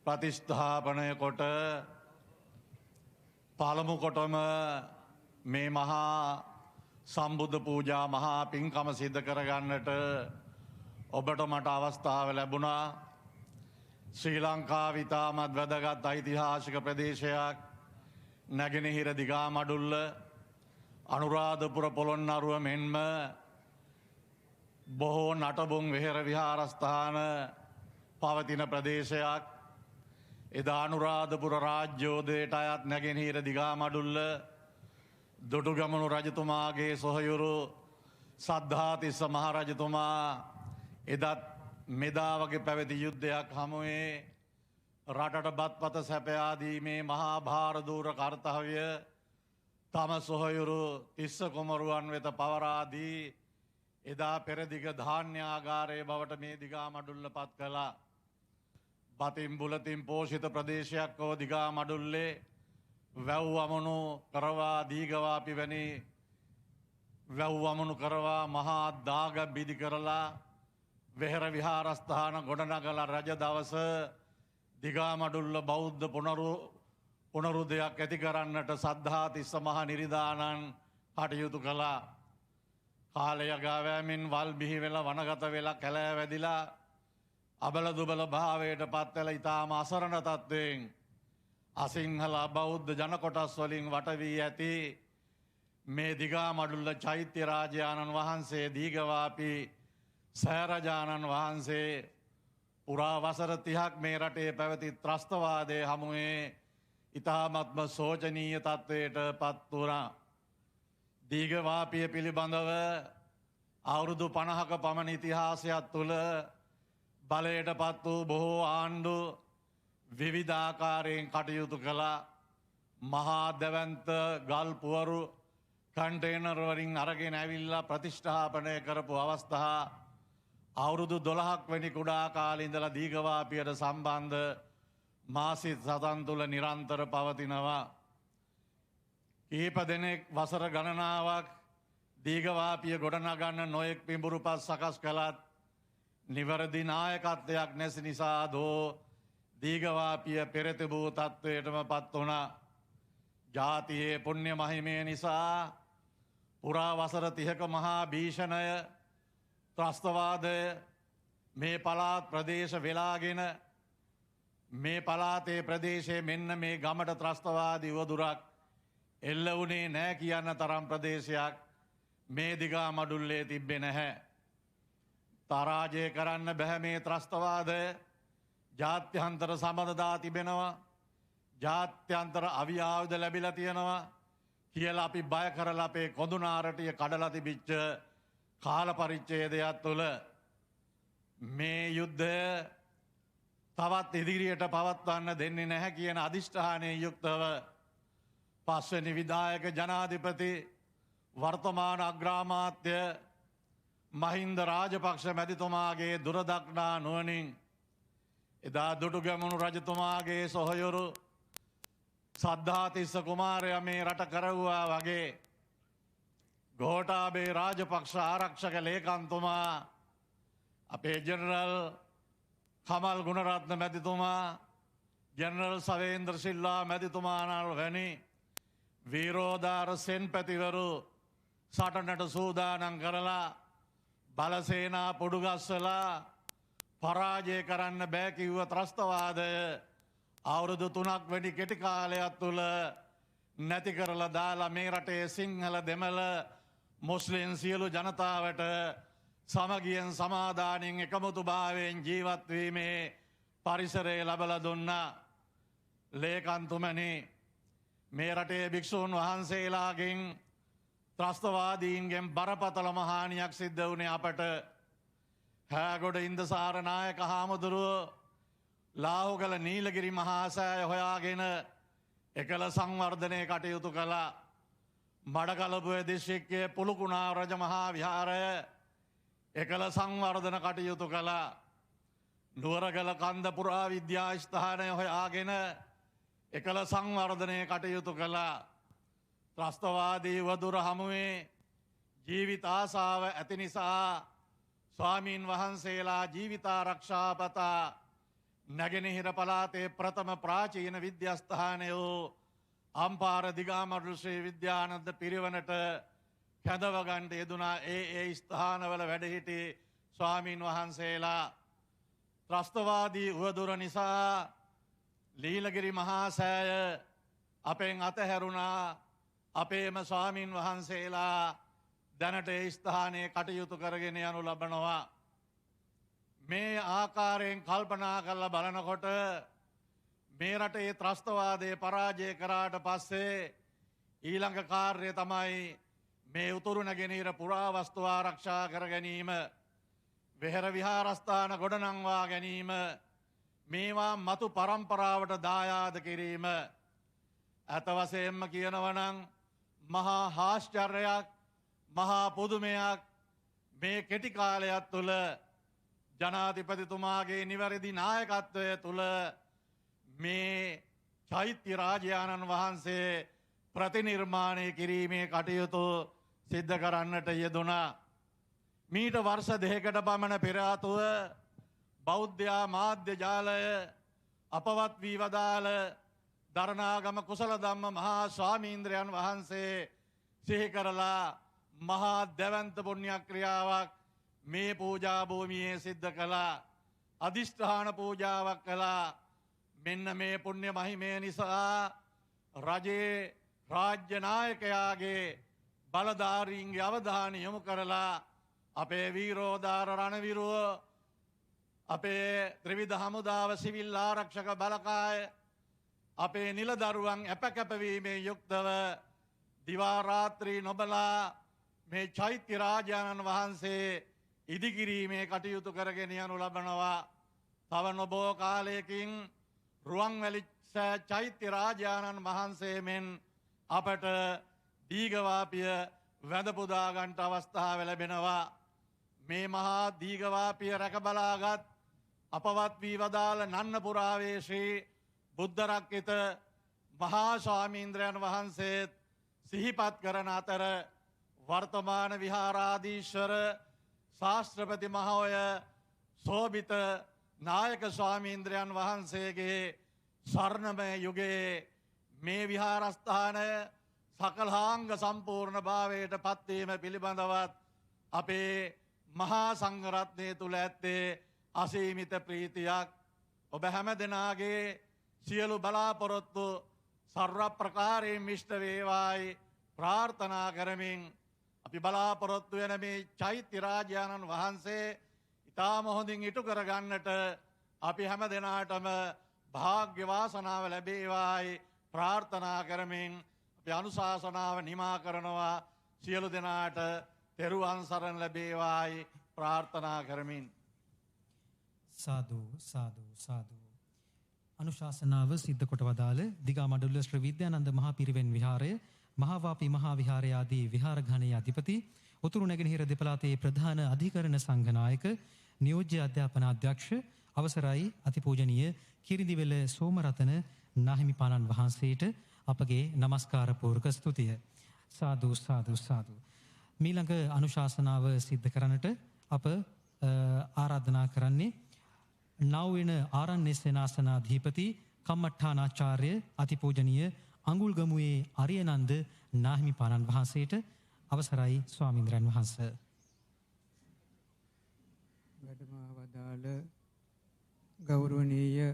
ප්‍රතිස්ථාපනය කොට පළමු කොටම මේ මහා සම්බුද්ධ පූජා මහා පින්කම සිද්ධ කරගන්නට ඔබට මට අවස්ථාව ලැබුණා. ශ්‍රී ලංකාව ඉතාමත් වැදගත් ඓතිහාසික ප්‍රදේශයක් නැගෙනහිර දිගාමඩුල්ල අනුරාධපුර පොළොන්නරුව මෙන්ම බොහෝ නටබුන් වෙහෙර විහාරස්ථාන පවතින ප්‍රදේශයක්. එදා අනුරාධපුර රාජ්‍යෝදයට අයත් නැගෙනහිර දිගාමඩුල්ල දුටුගැමුණු රජතුමාගේ සොහයුරු සද්ධාතිස්ස මහරජතුමා එදත් මෙදා වගේ පැවති යුද්ධයක් හමුවේ රටට බත්පත සැපයාදීමේ මහා භාරදූර කර්තව්‍ය තම සොහයුරු තිස්ස කුමරුවන් වෙත පවරාදී එදා පෙරදිග ධාන්‍යාගාරය බවට මේ දිගාමඩුල්ල පත් කළා. බතින් බුලතින් පෝෂිත ප්‍රදේශයක් හෝ දිගාමඩුල්ලේ වැව් වමනු කරවා දීගවාපි වැනි වැව් වමනු කරවා මහා දාග බිදි කරලා වෙහෙර විහාරස්ථාන ගොඩනගල රජ දවස දිගාමඩුල්ල බෞද්ධ පුනරුදයක් ඇති කරන්නට සද්ධාතිස්ස මහ නිරිදානන් කටයුතු කළා. කාලය ගාවෑමින් වල් බිහි වෙලා වනගත වෙලා කැලෑ වැදිලා අබල දුබල භාවයට පත්වෙලා ඉතාම අසරණ තත්ත්වයෙන් අසිංහල බෞද්ධ ජන කොටස් වලින් වට වී ඇති මේ දිගාමඩුල්ල චෛත්‍ය රාජානන් වහන්සේ දීගවාපි සෑරජානන් වහන්සේ පුරා වසර 30ක් මේ රටේ පැවති ත්‍රස්තවාදය හමුවේ ඉතාමත්ම සෝචනීය තත්ත්වයට පත් වුණා. දීගවාපිය පිළිබඳව අවුරුදු 50ක පමණ ඉතිහාසයක් තුළ බලයට පත් වූ බොහෝ ආණ්ඩු විවිධාකාරයෙන් කටයුතු කළා. මහා දැවන්ත ගල් පුවරු කන්ටේනර් වලින් අරගෙන ඇවිල්ලා ප්‍රතිෂ්ඨාපනය කරපු අවස්ථා අවුරුදු 12ක් වැනි කුඩා කාලේ ඉඳලා දීගවාපියට සම්බන්ධ මාසික සටන් තුළ නිරන්තර පවතිනවා. කීප දෙනෙක් වසර ගණනාවක් දීගවාපිය ගොඩනගන්න නොයෙක් පිඹුරුපත් සකස් කළත් නිවැරදි නායකත්වයක් නැති නිසා දෝ දීගවාපිය පෙරතිබූ තත්ත්වයටම පත් වුණා. ජාතියේ පුණ්‍ය මහිමය නිසා පුරා වසර 30ක මහා භීෂණය ත්‍රස්තවාදය මේ පළාත් ප්‍රදේශ වෙලාගෙන මේ පළාතේ ප්‍රදේශයේ මෙන්න මේ ගමට ත්‍රස්තවාදී වදුරක් එල්ල වුණේ නැහැ කියන්න තරම් ප්‍රදේශයක් මේ දිගාමඩුල්ලේ තිබ්බේ නැහැ. තරාජය කරන්න බැහැ මේ ත්‍රස්තවාදය. ජාත්‍යන්තර සම්බන්ධතා තිබෙනවා. ජාත්‍යන්තර අවි ආයුධ ලැබිලා තියෙනවා කියලා අපි බය කරලා අපේ කොඳුනාරටිය කඩලා තිබිච්ච කාල පරිච්ඡේදයක් තුළ මේ යුද්ධය තවත් ඉදිරියට පවත්වන්න දෙන්නේ නැහැ කියන අදිෂ්ඨානයෙන් යුක්තව පස්වෙනි විධායක ජනාධිපති වර්තමාන අග්‍රාමාත්‍ය මහින්ද රාජපක්ෂ මැතිතුමාගේ දුරදක්නා නුවණින් එදා දුටුගැමුණු රජතුමාගේ සොහයුරු සද්ධාතිස්ස කුමාරයා මේ රට කරවුවා වගේ ගෝඨාභය රාජපක්ෂ ආරක්ෂක ලේකම්තුමා අපේ ජෙනරල් කමල් ගුණරත්න මැතිතුමා ජෙනරල් සවේන්ද්‍ර සිල්වා මැතිතුමානල් වැනි වීරෝදාර සෙන්පතිවරු සටනට සූදානම් කරලා බලසේනා පොඩුගස්සලා පරාජය කරන්න බෑ කිව්ව ත්‍රස්තවාදය අවුරුදු 3ක් වැඩි කෙටි කාලයක් තුළ නැති කරලා දාලා මේ රටේ සිංහල දෙමළ මුස්ලිම් සියලු ජනතාවට සමගියෙන් සමාදානෙන් එකමුතුභාවයෙන් ජීවත් වීමේ පරිසරය ලබලා දුන්නා. ලේකම්තුමනි මේ රටේ භික්ෂූන් වහන්සේලාගෙන් ත්‍රස්තවාදීන්ගෙන් බරපතලම හානියක් සිද්ධ වුණේ අපට. හෑගොඩ ඉන්දසාර නායක හාමුදුරුවෝ ලාහුගල නීලගිරි මහා සෑය හොයාගෙන එකල සංවර්ධනය කටයුතු කළා. මඩකලපුව දිස්ත්‍රික්කයේ පුලුකුණා රජ මහා විහාරය එකල සංවර්ධන කටයුතු කළා. නුවරගල කන්ද පුරා විද්‍යා ස්ථානය හොයාගෙන එකල සංවර්ධනය කටයුතු කළා. ත්‍රස්තවාදී වදුර හමුවේ ජීවිත ආසාව ඇති නිසා ස්වාමීන් වහන්සේලා ජීවිතාරක්ෂාපතා නැගෙනහිර පළාතේ ප්‍රථම ප්‍රාචීන විද්‍යස්ථානය වූ අම්පාර දිගාමඩුළු ශ්‍රී විද්‍යානන්ද පිරිවනට කැඳවගන්ට යෙදුනා ඒ ස්ථානවල වැඩහිටි ස්වාමීන් වහන්සේලා ත්‍රස්තවාදී උවදුර නිසා ලීලගිරි මහා සෑය අපෙන් අතහැරුණා. අපේම ස්වාමීන් වහන්සේලා දැනට ඒ ස්ථානයේ කටයුතු කරගෙන යනු ලබනවා. මේ ආකාරයෙන් කල්පනා කරලා බලනකොට මේ රටේ ත්‍රස්තවාදය පරාජය කරාට පස්සේ ඊළඟ කාර්යය තමයි මේ උතුරු නැගෙනහිර පුරාවස්තු ආරක්ෂා කර ගැනීම, වෙහෙර විහාරස්ථාන ගොඩනංවා ගැනීම, මේවා මතු පරම්පරාවට දායාද කිරීම. ඇත වශයෙන්ම කියනවනම් මහා ආශ්චර්යයක්, මහා පුදුමයක් මේ කෙටි කාලයක් තුළ ජනාධිපතිතුමාගේ නිවැරදි නායකත්වය තුළ මේ චෛත්‍ය රාජයාණන් වහන්සේ ප්‍රතිනිර්මාණය කිරීමේ කටයුතු සිද්ධ කරන්නට යෙදුණා. මීට වර්ෂ දෙකකට පමණ පෙර ආතුව බෞද්ධ මාධ්‍ය ජාලය අපවත් වී වදාළ දරණාගම කුසල ධම්ම මහා ස්වාමීන්ද්‍රයන් වහන්සේ සිහි කරලා මහා දැවැන්ත පුණ්‍ය ක්‍රියාවක් මේ පූජා භූමියේ සිද්ධ කළා. අදිෂ්ඨාන පූජාවක් කළා. මෙන්න මේ පුණ්‍ය මහිමය නිසා රජයේ රාජ්‍ය නායකයාගේ බලධාරීන්ගේ අවධානය යොමු කරලා අපේ වීරෝදාර රණවිරුව, අපේ ත්‍රිවිධ හමුදාව සිවිල් ආරක්ෂක බලකාය, අපේ නිලදරුවන් ඇපකැපවීමේ යුක්තව දිවා රාත්‍රී නොබලා මේ චෛත්‍ය රාජාණන් වහන්සේ ඉදිකිරීමේ කටයුතු කරගෙන යනු ලබනවා. තව නොබෝ කාලයකින් රුවන්වැලි චෛත්‍ය රාජාණන් වහන්සේ මෙන් අපට දීඝවාපිය වැඳ පුදා ගන්නට අවස්ථාව ලැබෙනවා. මේ මහා දීඝවාපිය රැකබලාගත් අපවත් වී වදාළ නන්නපුරාවේ ශ්‍රී බුද්ධ රක්කිත මහා ස්වාමීන්ද්‍රයන් වහන්සේ සිහිපත් කරන අතර වර්තමාන විහාරාධීශ්වර ශාස්ත්‍රපති මහෝය සෝභිත නායක ස්වාමීන්ද්‍රයන් වහන්සේගේ ස්වර්ණමය යුගයේ මේ විහාරස්ථානය සකලාංග සම්පූර්ණ භාවයට පත්වීම පිළිබඳවත් අපේ මහා සංඝරත්නය තුළ ඇත්තේ අසීමිත ප්‍රීතියක්. ඔබ හැම දෙනාගේ සියලු බලාපොරොත්තු සර්ව ප්‍රකාරයෙන් මිෂ්ඨ වේවායි ප්‍රාර්ථනා කරමින් අපි බලාපොරොත්තු වෙන මේ චෛත්‍ය රාජාණන් වහන්සේ ඉතාම හොඳින් ඉටු කරගන්නට අපි හැම දෙනාටම භාග්‍ය වාසනාව ලැබේවායි ප්‍රාර්ථනා කරමින් අපි අනුශාසනාව නිමා කරනවා. සියලු දෙනාට තෙරුවන් සරණ ලැබේවායි ප්‍රාර්ථනා කරමින් සාදු සාදු සාදු. අනුශාසනාව සිද්ධ කොට වදාළ දිගාමඩුල්ල ශ්‍රී විද්‍යානන්ද මහා පිරිවෙන් විහාරය, මහාවාපි මහා විහාරය ආදී විහාර ඝණයේ අධිපති, උතුරු නැගෙනහිර දෙපළාතේ ප්‍රධාන අධිකරණ සංඝනායක, නියෝජ්‍ය අධ්‍යාපන අධ්‍යක්ෂ අවසරයි අතිපූජනීය කිරිඳිවෙල සෝමරතන නාහිමිපාණන් වහන්සේට අපගේ নমස්කාර පූර්වක ස්තුතිය. සාදු සාදු සාදු. මීළඟ අනුශාසනාව සිද්ධ කරන්නට අප ආරාධනා කරන්නේ නවවෙන ආරණ්‍ය සේනාසනාධිපති කම්මඨානාචාර්ය අතිපූජනීය අඟුල්ගමුවේ අරියනන්ද නාහිමිපාණන් වහන්සේට. අවසරයි ස්වාමීන්ද්‍රයන් වහන්සේ. වැඩම වදාළ ගෞරවනීය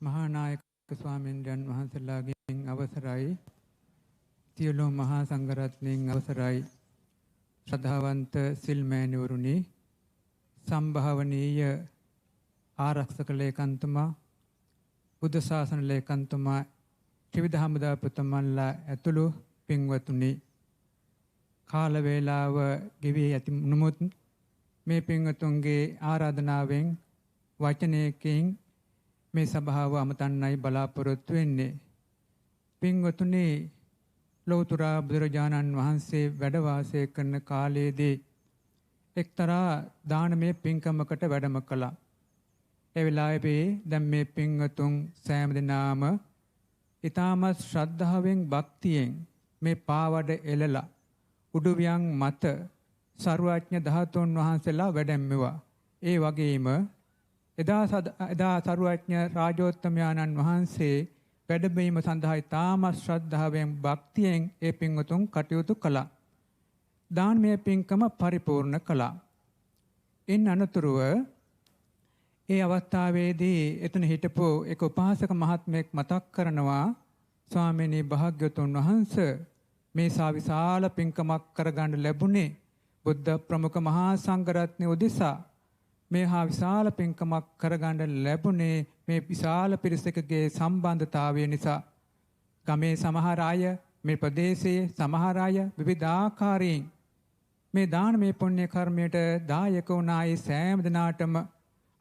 මහානායක ස්වාමීන්ද්‍රයන් වහන්සේලාගෙන් අවසරයි, සියලු මහා සංඝරත්නයන් අවසරයි, ශ්‍රද්ධාවන්ත සිල්මෑණිවරුනි, සම්භාවනීය ආරක්ෂක ලේකම්තුමා, බුද්ධ ශාසන ලේකම්තුමා, ත්‍රිවිධ හමුදා පුතමන්ලා ඇතුළු පින්වතුනි, කාල වේලාව ගෙවී ඇති නමුත් මේ පින්වතුන්ගේ ආරාධනාවෙන් වචනයකින් මේ සභාව අමතන්නයි බලාපොරොත්තු වෙන්නේ. පින්වතුනි, ලෞතර බුදුරජාණන් වහන්සේ වැඩ වාසය කරන කාලයේදී එක්තරා දානමය පින්කමකට වැඩම කළා. ඒ වෙලාවේ දැන් මේ පින්වතුන් සෑම දිනම ඊටමත් ශ්‍රද්ධාවෙන් භක්තියෙන් මේ පාවඩ එළලා උඩුවියන් මත සර්වඥ ධාතුන් වහන්සේලා වැඩැම්මවා. ඒ වගේම එදා සර්වඥ රාජෝත්තමයාණන් වහන්සේ වැඩබීම සඳහා තාමත් ශ්‍රද්ධාවෙන් භක්තියෙන් ඒ පින්වතුන් කටයුතු කළා. දානමය පින්කම පරිපූර්ණ කළා. ඉන් අනතුරුව ඒ අවස්ථාවේදී එතන හිටපු එක උපාසක මහත්මයෙක් මතක් කරනවා, ස්වාමීනි භාග්‍යවතුන් වහන්සේ මේ සාවිශාල පින්කමක් කරගන්න ලැබුණේ බුද්ධ ප්‍රමුඛ මහා සංඝරත්නය උදෙසා. මේ හා විශාල පින්කමක් කරගන්න ලැබුණේ මේ විශාල පිරිසකගේ සම්බන්ධතාවය නිසා. ගමේ සමහර අය, මේ ප්‍රදේශයේ සමහර අය විවිධාකාරයෙන් මේ දානමය පුණ්‍ය කර්මයට දායක වුණා. ඒ සෑම දිනාටම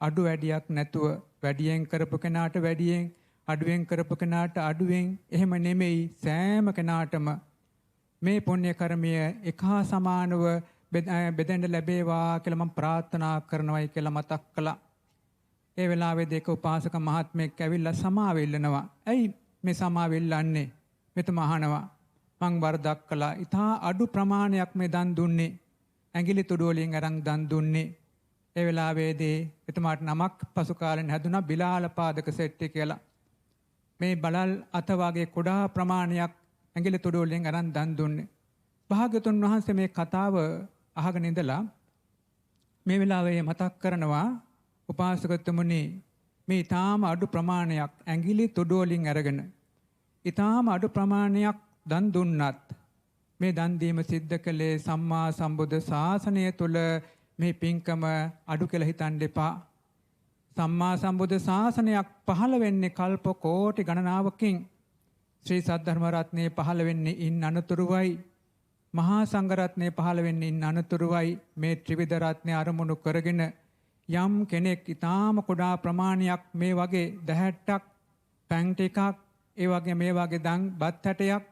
අඩු වැඩියක් නැතුව, වැඩියෙන් කරපු කෙනාට වැඩියෙන්, අඩුවෙන් කරපු කෙනාට අඩුවෙන්, එහෙම නෙමෙයි සෑම කෙනාටම මේ පුණ්‍ය කර්මය එකහා සමානව බෙදෙන්න ලැබේවා කියලා මම ප්‍රාර්ථනා කරනවායි කියලා මතක් කළා. ඒ වෙලාවේදී එක උපාසක මහත්මයෙක් ඇවිල්ලා සමාව ඉල්ලනවා. ඇයි මේ සමාව ඉල්ලන්නේ? මෙතන අහනවා. මං වරදක් කළා. ඊටා අඩු ප්‍රමාණයක් මේ දන් දුන්නේ. ඇඟිලි තුඩු වලින් අරන් දන් දුන්නේ. ඒ වෙලාවේදී එතුමාට නමක් පසු කාලෙන් හැදුනා බිලාල පාදක සෙට්ටි කියලා. මේ බලල් අත වගේ කුඩා ප්‍රමාණයක් ඇඟිලි තුඩු වලින් අරන් දන් දුන්නේ. භාග්‍යතුන් වහන්සේ මේ කතාව අහගෙන ඉඳලා මේ වෙලාවේ මතක් කරනවා, උපාසකතුමුනි මේ ඊටාම අඩු ප්‍රමාණයක් ඇඟිලි තුඩු වලින් අරගෙන ඊටාම අඩු ප්‍රමාණයක් දන් දුන්නත් මේ දන් දීම සිද්ධ කළේ සම්මා සම්බුද්ධ ශාසනය තුල මේ පින්කම අඩු කියලා හිතන්න එපා. සම්මා සම්බුද්ධ ශාසනයක් පහළ වෙන්නේ කල්ප කෝටි ගණනාවකින්. ශ්‍රී සද්ධර්ම රත්නයේ පහළ වෙන්නේ ඉන් අනතුරුවයි. මහා සංඝ රත්නයේ පහළ වෙන්නේ ඉන් අනතුරුවයි. මේ ත්‍රිවිධ රත්නය අරමුණු කරගෙන යම් කෙනෙක් ඊටාම කුඩා ප්‍රමාණයක් මේ වගේ දැහැට්ටක්, පැන් ටිකක්, ඒ වගේ මේ වගේ දන් බත් හැටයක්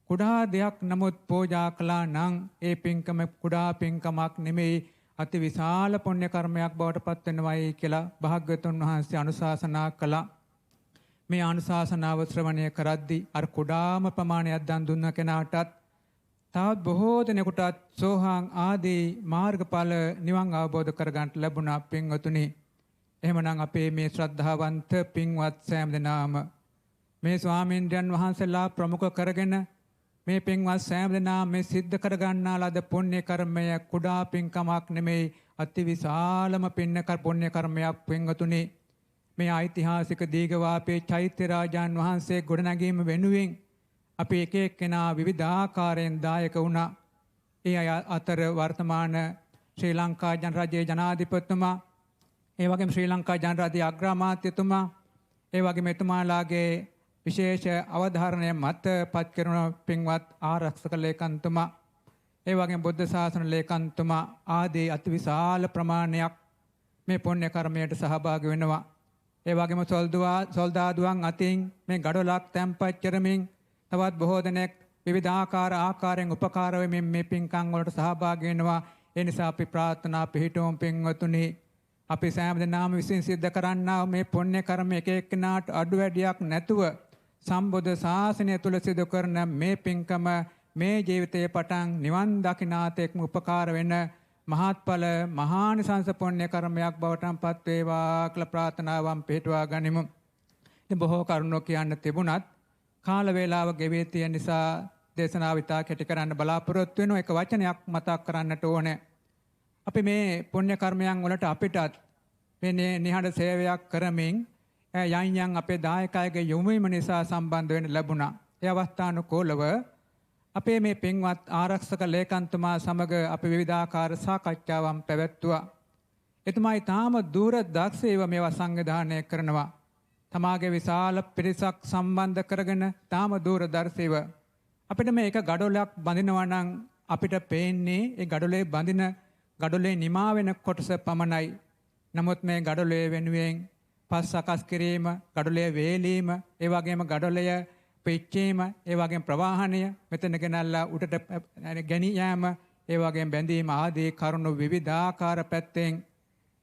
කුඩා දෙයක් නමුත් පූජා කළා නම් ඒ පින්කම කුඩා පින්කමක් නෙමෙයි, අති විශාල පුණ්‍ය කර්මයක් බවට පත් වෙනවායි කියලා භාග්‍යවතුන් වහන්සේ අනුශාසනා කළා. මේ අනුශාසනාව ශ්‍රවණය කරද්දී අර කුඩාම ප්‍රමාණයක් දන් දුන්න කෙනාටත් තවත් බොහෝ දෙනෙකුටත් සෝහාන් ආදී මාර්ගඵල නිවන් අවබෝධ කරගන්න ලැබුණා. පින්වතුනි, එහෙමනම් අපේ මේ ශ්‍රද්ධාවන්ත පින්වත් සෑම දෙනාම මේ ස්වාමීන්ද්‍රයන් වහන්සේලා ප්‍රමුඛ කරගෙන මේ පින්වත් සෑම දෙනාම මේ සිද්ධ කරගන්නා ලද පුණ්‍ය කර්මය කුඩා පින්කමක් නෙමෙයි, අති විශාලම පුණ්‍ය කර්මයක්. පින්වතුනි, මේ ඓතිහාසික දීඝවාපේ චෛත්‍ය රාජාන් වහන්සේ ගොඩනැගීම වෙනුවෙන් අපි එක එක්කෙනා විවිධාකාරයෙන් දායක වුණා. ඒ අය අතර වර්තමාන ශ්‍රී ලංකා ජනරජයේ ජනාධිපතිතුමා, ඒ වගේම ශ්‍රී ලංකා ජනරජයේ අග්‍රාමාත්‍යතුමා, ඒ වගේම එතුමාලාගේ විශේෂ අවධාරණය මත පත් කරන පින්වත් ආරක්ෂක ලේකම්තුමා, ඒ වගේම බුද්ධ ශාසන ලේකම්තුමා ආදී අතිවිශාල ප්‍රමාණයක් මේ පුණ්‍ය කර්මයට සහභාගී වෙනවා. ඒ වගේම සොල්දාදුවන් අතින් මේ ගඩොලක් තැන්පත් කරමින් තවත් බොහෝ දෙනෙක් විවිධාකාරයෙන් උපකාර වෙමින් මේ පින්කම් වලට සහභාගී වෙනවා. ඒ නිසා අපි ප්‍රාර්ථනා පිහිටුවමු. පින්වතුනි, අපි සෑම දිනම විසින් සිද්ධ කරන්නා මේ පුණ්‍ය කර්ම එක එක්කෙනාට අඩු වැඩියක් නැතුව සම්බුද්ධ ශාසනය තුල සිදු කරන මේ පින්කම මේ ජීවිතයේ පටන් නිවන් දකිනාතෙක්ම උපකාර වෙන මහත්ඵල මහානිසංස පුණ්‍ය කර්මයක් බවට පත් වේවා කියලා ප්‍රාර්ථනාවන් පිහිටුවා ගනිමු. ඉතින් බොහෝ කරුණෝ කියන්න තිබුණත් කාල වේලාව ගෙවී තියෙන නිසා දේශනාව ඉතා කෙටි කරන්න බලාපොරොත්තු වෙනවා. එක වචනයක් මතක් කරන්නට ඕනේ. අපි මේ පුණ්‍ය කර්මයන් වලට අපිටත් මේ නිහඬ සේවයක් කරමින් යන් අපේ දායකයගේ යොමු වීම නිසා සම්බන්ධ වෙන්න ලැබුණා. ඒ අවස්ථානුකූලව අපේ මේ පින්වත් ආරක්ෂක ලේකම්තුමා සමග අපි විවිධාකාර සාකච්ඡාවන් පැවැත්තුවා. එතුමා ඊටාම දූර දක්ෂේව මේවා සංවිධානය කරනවා. තමාගේ විශාල පිරිසක් සම්බන්ධ කරගෙන තාම දූරදර්ශීව අපිට මේක ගඩොලක් බඳිනවා නම් අපිට පේන්නේ ඒ ගඩොලේ නිමා වෙන කොටස පමණයි. නමුත් මේ ගඩොලේ වෙනුවෙන් පස් සකස් කිරීම, ගඩොලේ වේලීම, ඒ වගේම ගඩොලය පිච්චීම, ඒ වගේම ප්‍රවාහණය, මෙතන ගෙනල්ලා උඩට ගෙනී යාම, ඒ වගේම බැඳීම ආදී කරුණු විවිධාකාර පැත්තෙන්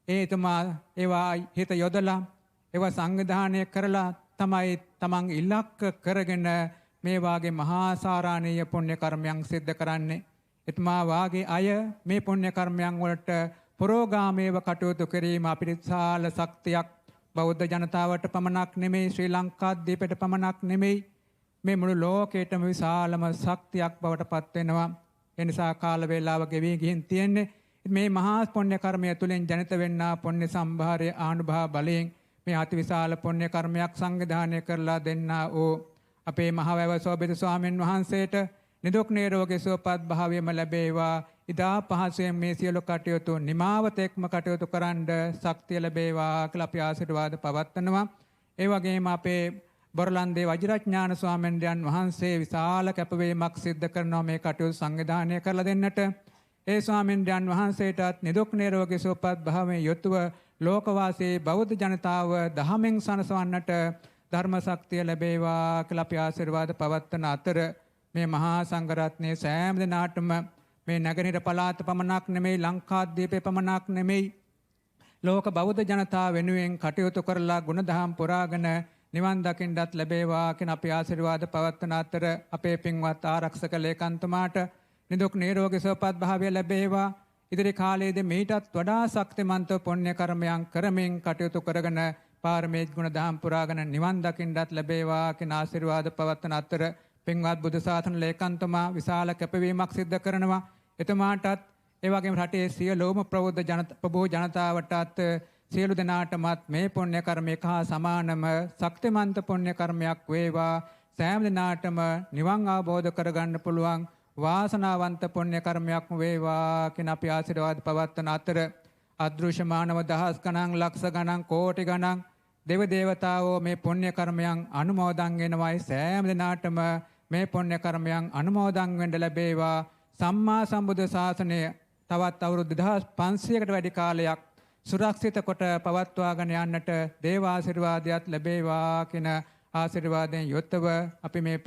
එතුමා ඒවා හිත යොදලා ඒවා සංවිධානය කරලා තමයි තමන් ඉලක්ක කරගෙන මේ වාගේ මහා සාරාණීය පුණ්‍ය කර්මයන් සිද්ධ කරන්නේ. එතුමා වාගේ අය මේ පුණ්‍ය කර්මයන් වලට පුරෝගාමීව කටයුතු කිරීම අපිට විශාල ශක්තියක් බෞද්ධ ජනතාවට පමණක් නෙමෙයි ශ්‍රී ලංකාද්වීපයට පමණක් නෙමෙයි මේ මුළු ලෝකයටම විශාලම ශක්තියක් බවට පත් වෙනවා. ඒ නිසා කාල වේලාව ගෙවි ගිහින් තියෙන්නේ මේ මහා පුණ්‍ය කර්මය තුළින් ජනිත වෙන්නා පුණ්‍ය සම්භාරයේ ආනුභාව බලයෙන් මේ අතිවිශාල පුණ්‍ය කර්මයක් සංවිධානය කරලා දෙන්නා වූ අපේ මහවැව සෝබිත ස්වාමීන් වහන්සේට නිදුක් නිරෝගී සුවපත් භාවයම ලැබේවා. ඉදා පහසුවෙන් මේ සියලු කටයුතු නිමාවතෙක්ම කටයුතු කරන්න ශක්තිය ලැබේවා කියලා අපි ආශිර්වාද පවත්වනවා. ඒ වගේම අපේ බොරලන්දේ වජිරඥාන ස්වාමීන් වහන්සේ විශාල කැපවීමක් සිදු කරනවා මේ කටයුතු සංවිධානය කරලා දෙන්නට. ඒ ස්වාමීන් වහන්සේටත් නිදුක් නිරෝගී සුවපත් භාවයෙන් යුතුව ලෝකවාසී බෞද්ධ ජනතාව දහමෙන් සනසවන්නට ධර්ම ශක්තිය ලැබේවා කියලා අපි ආශිර්වාද පවත්වන අතර මේ මහා සංඝරත්නයේ සෑම දිනාටම මේ නගරෙහිර පළාත පමණක් නෙමෙයි ලංකාද්වීපේ පමණක් නෙමෙයි ලෝක බෞද්ධ ජනතාව වෙනුවෙන් කටයුතු කරලා ගුණධම් පුරාගෙන නිවන් දකින්නත් ලැබේවා කියන අපි ආශිර්වාද පවත්වන අතර අපේ පින්වත් ආරක්ෂක ලේකම්තුමාට නිදුක් නිරෝගී සුවපත් භාවය ලැබේවා. ඉදිරි කාලයේදී මේටත් වඩා ශක්තිමන්ත පුණ්‍ය කර්මයන් කරමින් කටයුතු කරගෙන පාරමී ගුණ දහම් පුරාගෙන නිවන් දකින්නත් ලැබේවා කියන ආශිර්වාද පවත්වන අතර පින්වත් බුදු සාසන ලේකම්තුමා විශාල කැපවීමක් සිදු කරනවා. එතුමාටත් ඒ වගේම රටේ සියලුම ප්‍රබෝධ ජනතාවටත් සියලු දෙනාටමත් මේ පුණ්‍ය කර්මයක හා සමානම ශක්තිමන්ත පුණ්‍ය කර්මයක් වේවා. සෑම දිනාටම නිවන් අවබෝධ කරගන්න පුළුවන් වාසනාවන්ත පුණ්‍ය කර්මයක් වේවා කියන අපි ආශිර්වාද පවත්වන අතර අදෘශ්‍ය මානව දහස් ගණන් ලක්ෂ ගණන් කෝටි ගණන් දේව දේවතාවෝ මේ පුණ්‍ය කර්මයන් අනුමෝදන් වෙනවායි සෑම දිනාටම මේ පුණ්‍ය කර්මයන් අනුමෝදන් වෙන්න ලැබේවා. සම්මා සම්බුද්ධ ශාසනය තවත් අවුරුදු 2500කට වැඩි කාලයක් සුරක්ෂිත කොට පවත්වාගෙන යන්නට දේව ආශිර්වාදයක් ලැබේවා කියන ආශිර්වාදයෙන් යුක්තව අපි මේ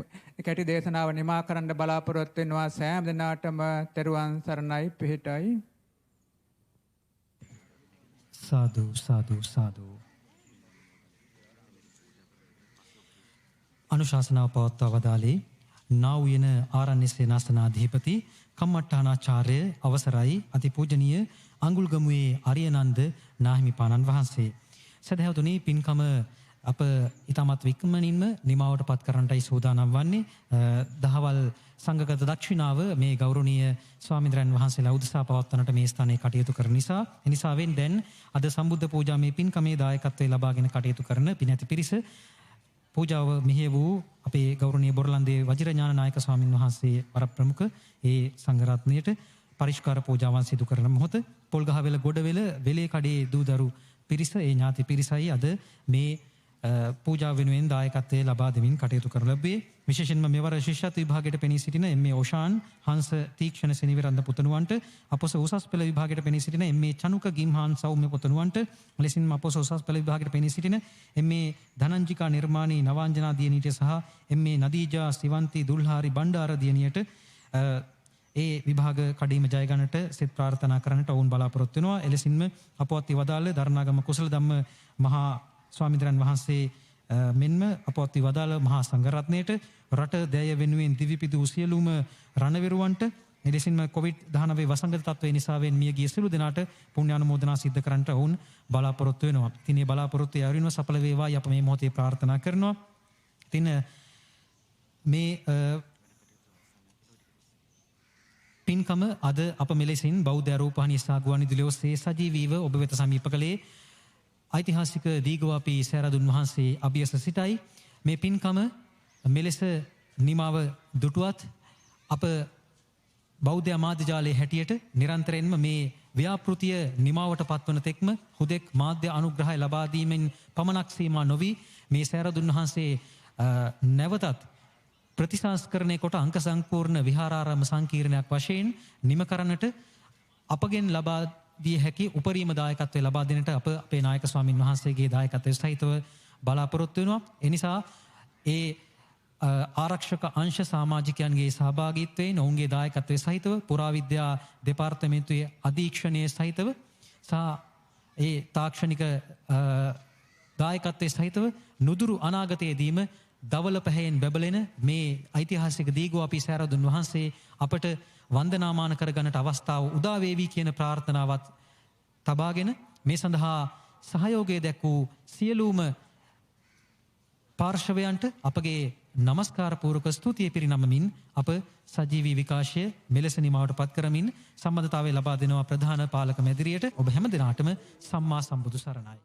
කැටි දේශනාව නිමා කරන්න බලාපොරොත්තු වෙනවා. සෑම දිනාටම තෙරුවන් සරණයි පිහිටයි. සාදු සාදු සාදු. අනුශාසනාව පවත්වා වදාළේ නා වූ ආරණ්‍ය සේනාසනාධිපති කම්මට්ටානාචාර්ය අවසරයි අතිපූජනීය අඟුල්ගමුවේ අරියනන්ද නාහිමිපාණන් වහන්සේ. සදහැවතුනි පින්කම අප ඊටමත් වික්‍රමනින්ම නිමාවට පත් කරන්නටයි සූදානම් වන්නේ. දහවල් සංඝගත දක්ෂිනාව මේ ගෞරවනීය ස්වාමීන් වහන්සේලා උදෙසා පවත්වන්නට මේ ස්ථානයේ කටයුතු කරන නිසා එනිසාවෙන් දැන් අද සම්බුද්ධ පූජා මේ පින්කමේ දායකත්වයේ ලබාගෙන කටයුතු කරන පිනැති පිරිස පූජාව මෙහෙය වූ අපේ ගෞරවනීය බොරලන්දේ වජිරඥාන නායක ස්වාමින් වහන්සේ වර ප්‍රමුඛ ඒ සංඝරත්නයට පරිස්කාර පූජාවන් සිදු කරන මොහොත පොල්ගහවෙල ගොඩවෙල වෙලේ කඩේ දූදරු පිරිස ඒ ඥාති පිරිසයි අද මේ පූජාව වෙනුවෙන් දායකත්වයේ ලබා දෙමින් කටයුතු කරන ලැබේ. විශේෂයෙන්ම මෙවර ශිෂ්‍යත්ව විභාගයට පෙනී සිටින එම්.ඒ. ඕෂාන් හංස තීක්ෂණ සෙනවිරන්ද පුතණුවන්ට අපොස උසස් පෙළ විභාගයට පෙනී සිටින එම්.ඒ. චනුක ගිම්හාන් සෞම්‍ය පුතණුවන්ට ලෙසින්ම අපොස උසස් පෙළ විභාගයට පෙනී සිටින එම්.ඒ. ධනංජිකා නිර්මාණී නවාංජනා දියණියට සහ එම්.ඒ. නදීජා සිවන්ති දුල්හාරි බණ්ඩාර දියණියට ඒ විභාග කඩීම ජය ගන්නට සෙත් ප්‍රාර්ථනා කරන්නට ඔවුන් බලාපොරොත්තු වෙනවා. එලෙසින්ම අපවත් වදාළ දරණාගම කුසල ධම්ම මහා ස්වාමීන් වහන්සේ මෙන්ම අපවත් වදාළ මහා සංඝරත්නයට රට දැය වෙනුවෙන් දිවිපිදු සියලුම රණවිරුවන්ට එලෙසින්ම COVID-19 වසංගත තත්ත්වය නිසාවෙන් මියගිය සියලු දෙනාට පුණ්‍ය අනුමෝදනා සිද්ධ කරන්නට ඔවුන් බලාපොරොත්තු වෙනවා. ඉතින් මේ බලාපොරොත්තු යරින්ම සඵල වේවායි අප මේ මොහොතේ ප්‍රාර්ථනා කරනවා. ඉතින් මේ පින්කම අද අප මෙලෙසින් බෞද්ධ රූපවාහිනී සහ ගුවන්විදුලි ඔස්සේ සජීවීව ඔබ වෙත සමීප කළේ ඓතිහාසික දීඝවාපී සෑරදුන් වහන්සේ අභියස සිටයි. මේ පින්කම මෙලෙස නිමාව දුටුවත් අප බෞද්ධ මාධ්‍ය ජාලයේ හැටියට නිරන්තරයෙන්ම මේ ව්‍යාපෘතිය නිමාවට පත්වන තෙක්ම හුදෙක් මාධ්‍ය අනුග්‍රහය ලබා දීමෙන් පමණක් සීමා නොවි මේ සෑරදුන් වහන්සේ නැවතත් ප්‍රතිසංස්කරණය කොට අංක සම්පූර්ණ විහාරාරාම සංකීර්ණයක් වශයෙන් නිම කරන්නට අපගෙන් ලබා දී හැකි උපරිම දායකත්වය ලබා දෙන්නට අප අපේ නායක ස්වාමින් වහන්සේගේ දායකත්වය සහිතව බලාපොරොත්තු වෙනවා. ඒ නිසා ඒ ආරක්ෂක අංශ සමාජිකයන්ගේ සහභාගීත්වයෙන් ඔවුන්ගේ දායකත්වය සහිතව පුරාවිද්‍යා දෙපාර්තමේන්තුවේ අධීක්ෂණයේ සහිතව සහ ඒ තාක්ෂණික දායකත්වයේ සහිතව නුදුරු අනාගතයේදීම දවල පැහැයෙන් බැබලෙන මේ ඓතිහාසික දීගෝවාපි සෑරදුන් වහන්සේ අපට වන්දනාමාන කරගන්නට අවස්ථාව උදා වේවි කියන ප්‍රාර්ථනාවත් තබාගෙන මේ සඳහා සහයෝගය දැක්වූ සියලුම පාර්ශවයන්ට අපගේ නමස්කාර පූර්වක ස්තුතිය පිරිනමමින් අප සජීවී විකාශය මෙලෙස නිමාවට පත් කරමින් සම්බන්ධතාවය ලබා දෙනවා ප්‍රධාන පාලක මැදිරියට. ඔබ හැම දිනාටම සම්මා සම්බුදු සරණයි.